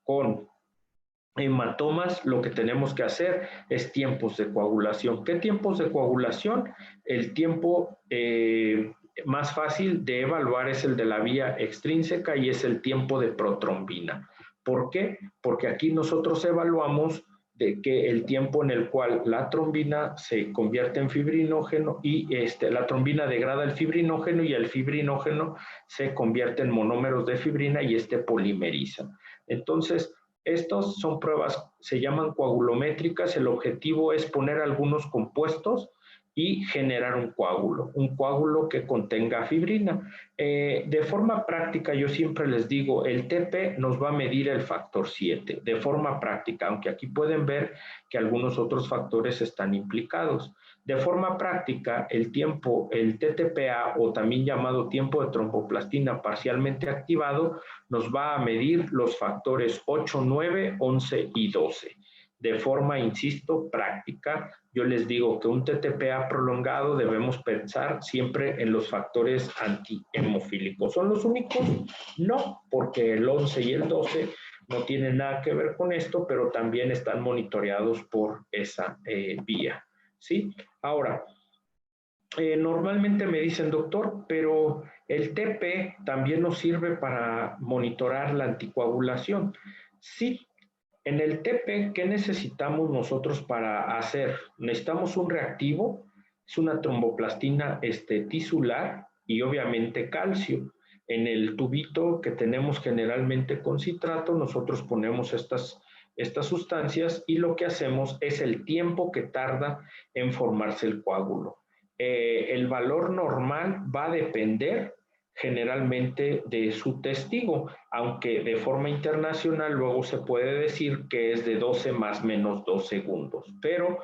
con hematomas, lo que tenemos que hacer es tiempos de coagulación. ¿Qué tiempos de coagulación? El tiempo más fácil de evaluar es el de la vía extrínseca y es el tiempo de protrombina. ¿Por qué? Porque aquí nosotros evaluamos de que el tiempo en el cual la trombina se convierte en fibrinógeno y la trombina degrada el fibrinógeno y el fibrinógeno se convierte en monómeros de fibrina y polimeriza. Entonces, estas son pruebas, se llaman coagulométricas. El objetivo es poner algunos compuestos y generar un coágulo que contenga fibrina. De forma práctica, yo siempre les digo, el TP nos va a medir el factor 7, de forma práctica, aunque aquí pueden ver que algunos otros factores están implicados. De forma práctica, el tiempo, el TTPA, o también llamado tiempo de tromboplastina parcialmente activado, nos va a medir los factores 8, 9, 11 y 12. De forma, insisto, práctica, yo les digo que un TTPA prolongado debemos pensar siempre en los factores antihemofílicos. ¿Son los únicos? No, porque el 11 y el 12 no tienen nada que ver con esto, pero también están monitoreados por esa vía, ¿sí? Ahora, normalmente me dicen, doctor, pero el TP también nos sirve para monitorar la anticoagulación. Sí. En el TP, ¿qué necesitamos nosotros para hacer? Necesitamos un reactivo, es una tromboplastina tisular y obviamente calcio. En el tubito que tenemos generalmente con citrato, nosotros ponemos estas sustancias y lo que hacemos es el tiempo que tarda en formarse el coágulo. El valor normal va a depender generalmente de su testigo, aunque de forma internacional luego se puede decir que es de 12 más menos 2 segundos, pero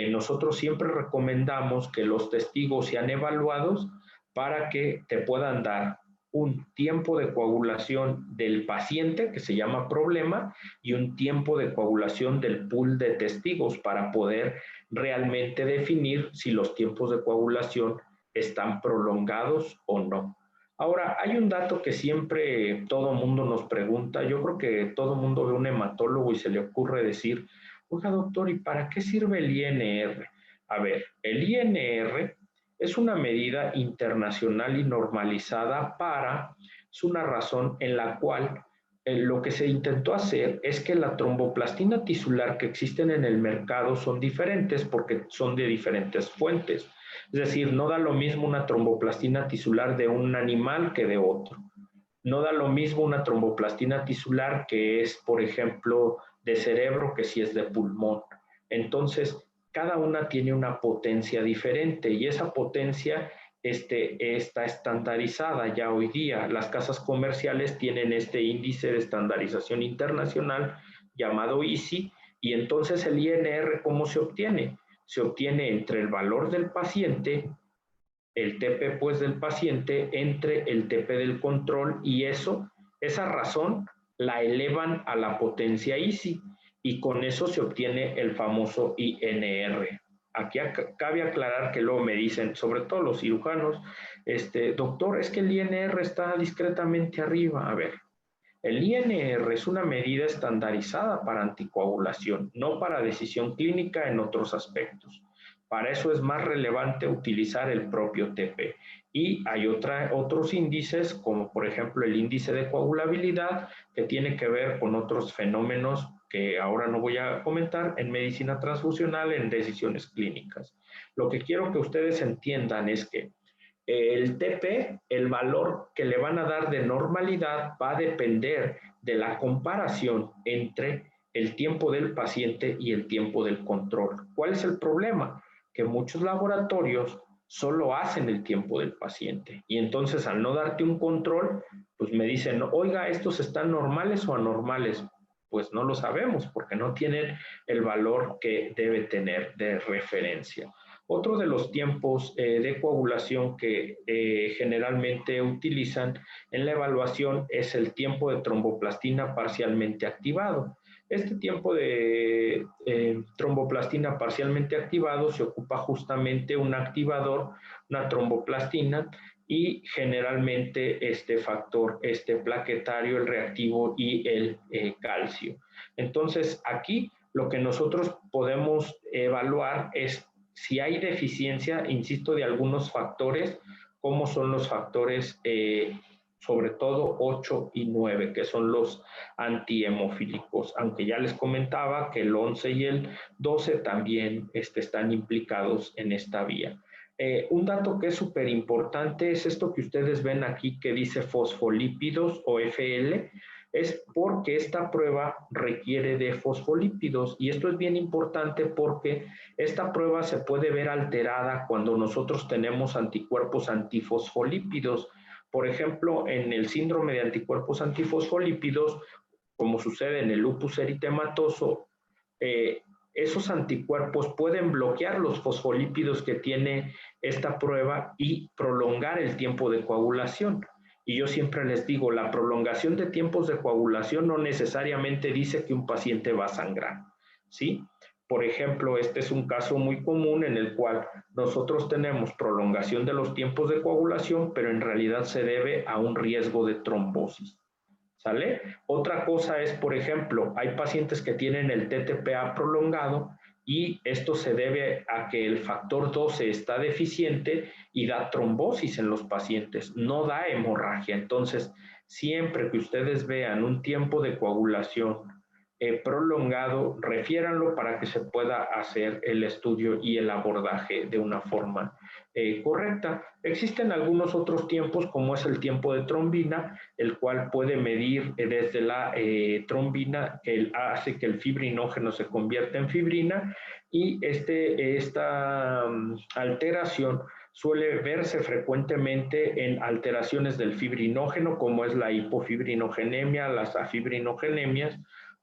nosotros siempre recomendamos que los testigos sean evaluados para que te puedan dar un tiempo de coagulación del paciente, que se llama problema, y un tiempo de coagulación del pool de testigos para poder realmente definir si los tiempos de coagulación están prolongados o no. Ahora, hay un dato que siempre todo mundo nos pregunta. Yo creo que todo mundo ve un hematólogo y se le ocurre decir, oiga, doctor, ¿y para qué sirve el INR? A ver, el INR es una medida internacional y normalizada es una razón en la cual lo que se intentó hacer es que la tromboplastina tisular que existen en el mercado son diferentes porque son de diferentes fuentes. Es decir, no da lo mismo una tromboplastina tisular de un animal que de otro. No da lo mismo una tromboplastina tisular que es, por ejemplo, de cerebro que si es de pulmón. Entonces, cada una tiene una potencia diferente y esa potencia está estandarizada ya hoy día. Las casas comerciales tienen este índice de estandarización internacional llamado ISI, y entonces el INR, ¿cómo se obtiene? Se obtiene entre el valor del paciente, el TP pues del paciente, entre el TP del control, y esa razón la elevan a la potencia ISI y con eso se obtiene el famoso INR. Aquí cabe aclarar que luego me dicen, sobre todo los cirujanos, doctor, es que el INR está discretamente arriba. A ver, el INR es una medida estandarizada para anticoagulación, no para decisión clínica en otros aspectos. Para eso es más relevante utilizar el propio TP. Y hay otros índices, como por ejemplo el índice de coagulabilidad, que tiene que ver con otros fenómenos que ahora no voy a comentar en medicina transfusional, en decisiones clínicas. Lo que quiero que ustedes entiendan es que el TP, el valor que le van a dar de normalidad va a depender de la comparación entre el tiempo del paciente y el tiempo del control. ¿Cuál es el problema? Que muchos laboratorios solo hacen el tiempo del paciente y entonces al no darte un control, pues me dicen, oiga, ¿estos están normales o anormales? Pues no lo sabemos porque no tienen el valor que debe tener de referencia. Otro de los tiempos de coagulación que generalmente utilizan en la evaluación es el tiempo de tromboplastina parcialmente activado. Este tiempo de tromboplastina parcialmente activado se ocupa justamente un activador, una tromboplastina, y generalmente este factor plaquetario, el reactivo y el calcio. Entonces, aquí lo que nosotros podemos evaluar es si hay deficiencia, insisto, de algunos factores, como son los factores, sobre todo 8 y 9, que son los antihemofílicos, aunque ya les comentaba que el 11 y el 12 también están implicados en esta vía. Un dato que es súper importante es esto que ustedes ven aquí que dice fosfolípidos o FL, es porque esta prueba requiere de fosfolípidos y esto es bien importante porque esta prueba se puede ver alterada cuando nosotros tenemos anticuerpos antifosfolípidos. Por ejemplo, en el síndrome de anticuerpos antifosfolípidos, como sucede en el lupus eritematoso, esos anticuerpos pueden bloquear los fosfolípidos que tiene esta prueba y prolongar el tiempo de coagulación. Y yo siempre les digo, la prolongación de tiempos de coagulación no necesariamente dice que un paciente va a sangrar, ¿sí? Por ejemplo, este es un caso muy común en el cual nosotros tenemos prolongación de los tiempos de coagulación, pero en realidad se debe a un riesgo de trombosis. ¿Sale? Otra cosa es, por ejemplo, hay pacientes que tienen el TTPA prolongado y esto se debe a que el factor 12 está deficiente y da trombosis en los pacientes, no da hemorragia. Entonces, siempre que ustedes vean un tiempo de coagulación prolongado, refiéranlo para que se pueda hacer el estudio y el abordaje de una forma correcta. Existen algunos otros tiempos, como es el tiempo de trombina, el cual puede medir desde la trombina, que hace que el fibrinógeno se convierta en fibrina, y esta alteración suele verse frecuentemente en alteraciones del fibrinógeno, como es la hipofibrinogénemia, las afibrinogénemias,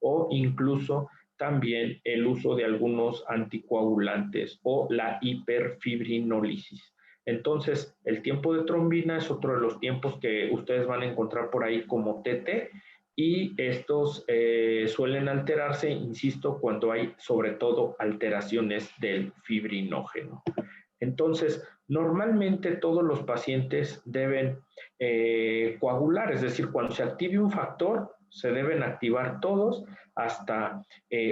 o incluso también el uso de algunos anticoagulantes o la hiperfibrinólisis. Entonces, el tiempo de trombina es otro de los tiempos que ustedes van a encontrar por ahí como TT, y estos suelen alterarse, insisto, cuando hay sobre todo alteraciones del fibrinógeno. Entonces, normalmente todos los pacientes deben coagular, es decir, cuando se active un factor, se deben activar todos hasta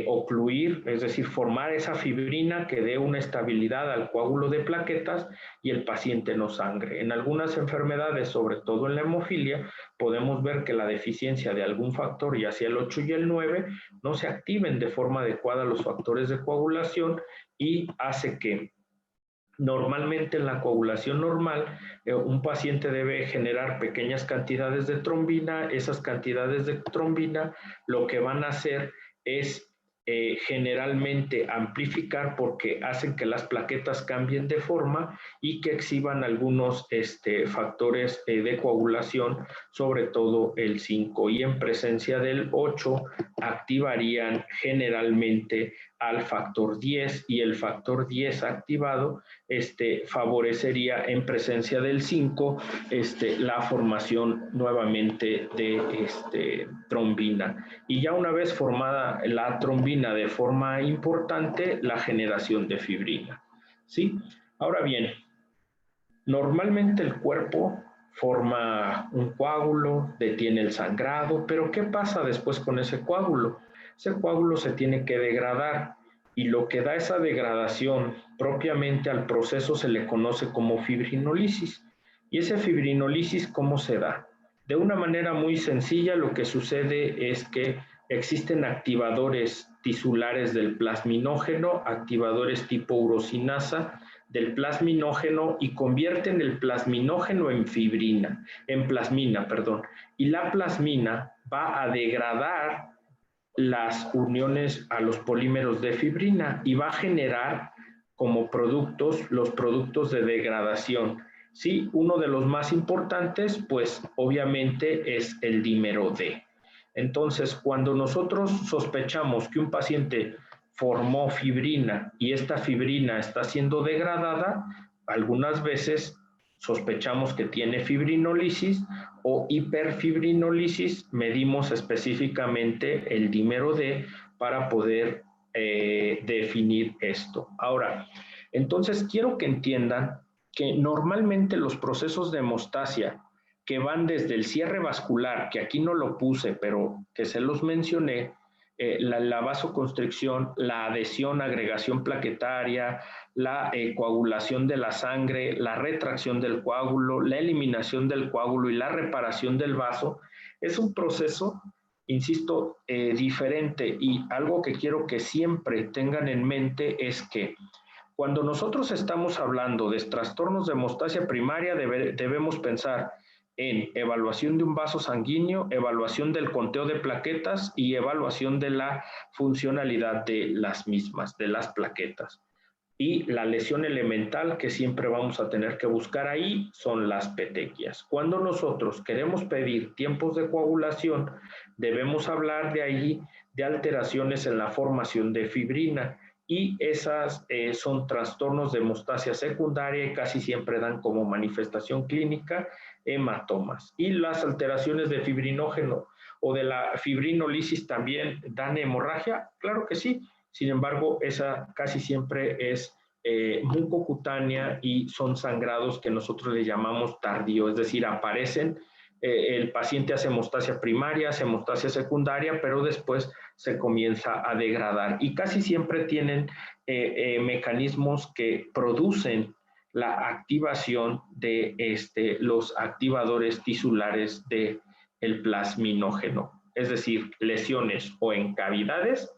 ocluir, es decir, formar esa fibrina que dé una estabilidad al coágulo de plaquetas y el paciente no sangre. En algunas enfermedades, sobre todo en la hemofilia, podemos ver que la deficiencia de algún factor, ya sea el 8 y el 9, no se activen de forma adecuada los factores de coagulación y hace que Normalmente en la coagulación normal, un paciente debe generar pequeñas cantidades de trombina. Esas cantidades de trombina lo que van a hacer es generalmente amplificar, porque hacen que las plaquetas cambien de forma y que exhiban algunos factores de coagulación, sobre todo el 5, y en presencia del 8 activarían generalmente al factor 10, y el factor 10 activado favorecería en presencia del 5 la formación nuevamente de trombina. Y ya una vez formada la trombina de forma importante, la generación de fibrina, ¿sí? Ahora bien, normalmente el cuerpo forma un coágulo, detiene el sangrado, pero ¿qué pasa después con ese coágulo? Ese coágulo se tiene que degradar, y lo que da esa degradación propiamente al proceso se le conoce como fibrinolisis. ¿Y esa fibrinolisis cómo se da? De una manera muy sencilla, lo que sucede es que existen activadores tisulares del plasminógeno, activadores tipo urosinasa del plasminógeno, y convierten el plasminógeno en plasmina, perdón. Y la plasmina va a degradar las uniones a los polímeros de fibrina y va a generar como productos los productos de degradación. Sí, uno de los más importantes, pues obviamente es el dímero D. Entonces, cuando nosotros sospechamos que un paciente formó fibrina y esta fibrina está siendo degradada, algunas veces sospechamos que tiene fibrinolisis o hiperfibrinolisis. Medimos específicamente el dímero D para poder definir esto. Ahora, entonces quiero que entiendan que normalmente los procesos de hemostasia que van desde el cierre vascular, que aquí no lo puse, pero que se los mencioné, la vasoconstricción, la adhesión, agregación plaquetaria, la coagulación de la sangre, la retracción del coágulo, la eliminación del coágulo y la reparación del vaso, es un proceso, insisto, diferente. Y algo que quiero que siempre tengan en mente es que cuando nosotros estamos hablando de trastornos de hemostasia primaria, debemos pensar en evaluación de un vaso sanguíneo, evaluación del conteo de plaquetas y evaluación de la funcionalidad de las mismas, de las plaquetas. Y la lesión elemental que siempre vamos a tener que buscar ahí son las petequias. Cuando nosotros queremos pedir tiempos de coagulación, debemos hablar de ahí de alteraciones en la formación de fibrina, y esas son trastornos de hemostasia secundaria y casi siempre dan como manifestación clínica hematomas. Y las alteraciones de fibrinógeno o de la fibrinolisis también dan hemorragia, claro que sí. Sin embargo, esa casi siempre es mucocutánea y son sangrados que nosotros le llamamos tardío, es decir, aparecen, el paciente hace hemostasia primaria, hace hemostasia secundaria, pero después se comienza a degradar, y casi siempre tienen mecanismos que producen la activación de los activadores tisulares del plasminógeno, es decir, lesiones o en cavidades,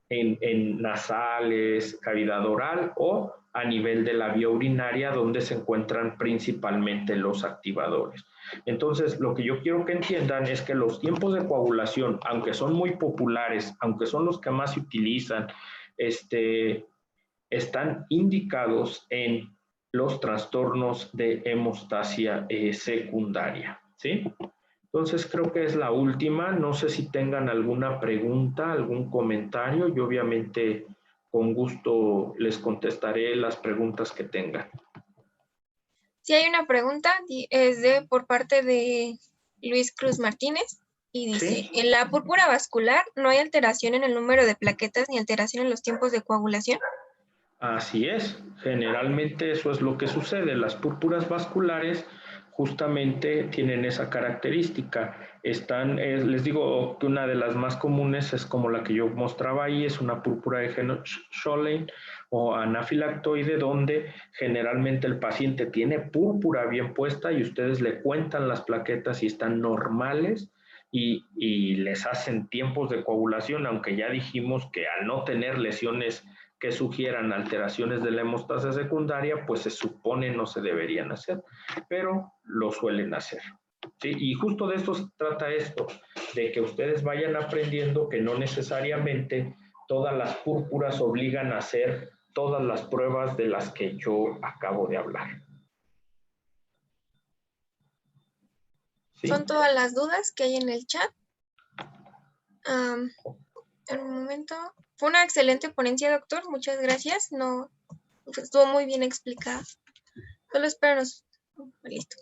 en nasales, cavidad oral o a nivel de la vía urinaria, donde se encuentran principalmente los activadores. Entonces, lo que yo quiero que entiendan es que los tiempos de coagulación, aunque son muy populares, aunque son los que más se utilizan, están indicados en los trastornos de hemostasia secundaria, ¿sí? Entonces creo que es la última. No sé si tengan alguna pregunta, algún comentario, y obviamente con gusto les contestaré las preguntas que tengan. Si hay una pregunta, es por parte de Luis Cruz Martínez, y dice, ¿sí? En la púrpura vascular no hay alteración en el número de plaquetas ni alteración en los tiempos de coagulación. Así es, generalmente eso es lo que sucede. Las púrpuras vasculares justamente tienen esa característica. Les digo que una de las más comunes es como la que yo mostraba ahí, es una púrpura de Schollheim o anafilactoide, donde generalmente el paciente tiene púrpura bien puesta y ustedes le cuentan las plaquetas y están normales, y les hacen tiempos de coagulación, aunque ya dijimos que al no tener lesiones que sugieran alteraciones de la hemostasa secundaria, pues se supone no se deberían hacer, pero lo suelen hacer. ¿Sí? Y justo de esto se trata esto, de que ustedes vayan aprendiendo que no necesariamente todas las púrpuras obligan a hacer todas las pruebas de las que yo acabo de hablar. ¿Sí? Son todas las dudas que hay en el chat. En un momento. Fue una excelente ponencia, doctor. Muchas gracias. No, estuvo muy bien explicada. Solo espéranos. Listo.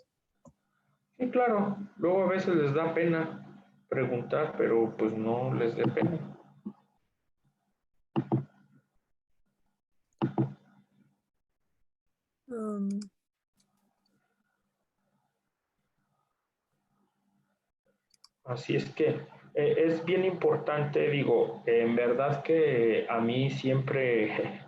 Sí, claro. Luego a veces les da pena preguntar, pero pues no les dé pena. Así es que es bien importante, digo, en verdad que a mí siempre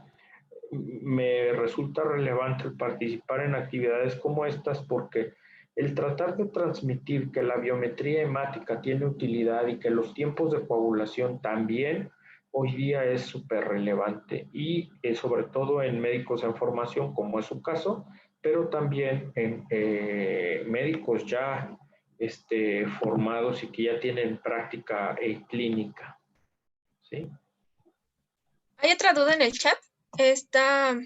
me resulta relevante el participar en actividades como estas porque el tratar de transmitir que la biometría hemática tiene utilidad y que los tiempos de coagulación también hoy día es súper relevante y sobre todo en médicos en formación como es su caso, pero también en médicos ya formados y que ya tienen práctica clínica. ¿Sí? Hay otra duda en el chat. Está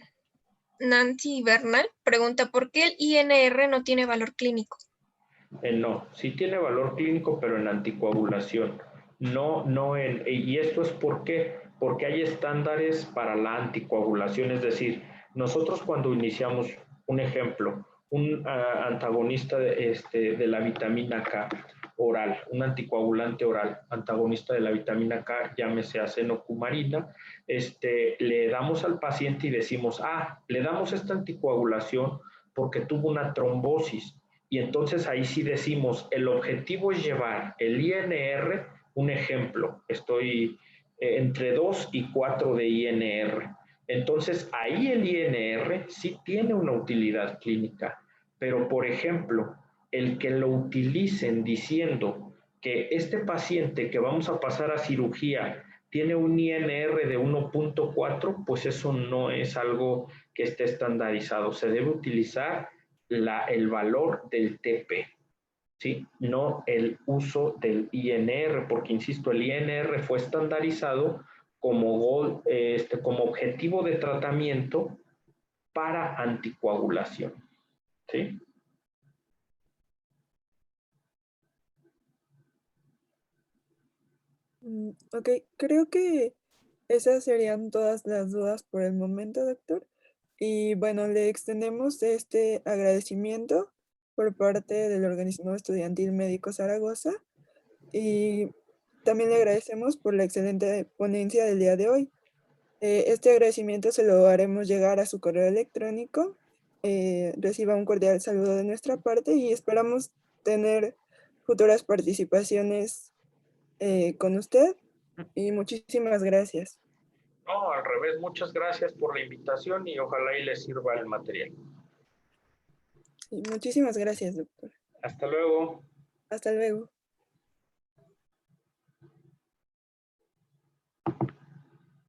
Nancy Bernal. Pregunta, ¿por qué el INR no tiene valor clínico? No, sí tiene valor clínico, pero en anticoagulación. No y esto es porque hay estándares para la anticoagulación, es decir, nosotros cuando iniciamos, un ejemplo, un antagonista de la vitamina K oral, un anticoagulante oral, antagonista de la vitamina K, llámese acenocumarina, le damos al paciente y decimos, le damos esta anticoagulación porque tuvo una trombosis. Y entonces ahí sí decimos, el objetivo es llevar el INR, un ejemplo, estoy entre 2 y 4 de INR. Entonces ahí el INR sí tiene una utilidad clínica, pero por ejemplo, el que lo utilicen diciendo que este paciente que vamos a pasar a cirugía tiene un INR de 1.4, pues eso no es algo que esté estandarizado. Se debe utilizar el valor del TP, ¿sí? No el uso del INR, porque insisto, el INR fue estandarizado como objetivo de tratamiento para anticoagulación, ¿sí? Ok, creo que esas serían todas las dudas por el momento, doctor. Y bueno, le extendemos este agradecimiento por parte del Organismo Estudiantil Médico Zaragoza y también le agradecemos por la excelente ponencia del día de hoy. Este agradecimiento se lo haremos llegar a su correo electrónico. Reciba un cordial saludo de nuestra parte y esperamos tener futuras participaciones con usted y muchísimas gracias. No, al revés, muchas gracias por la invitación y ojalá y les sirva el material. Y muchísimas gracias, doctor. Hasta luego. Hasta luego.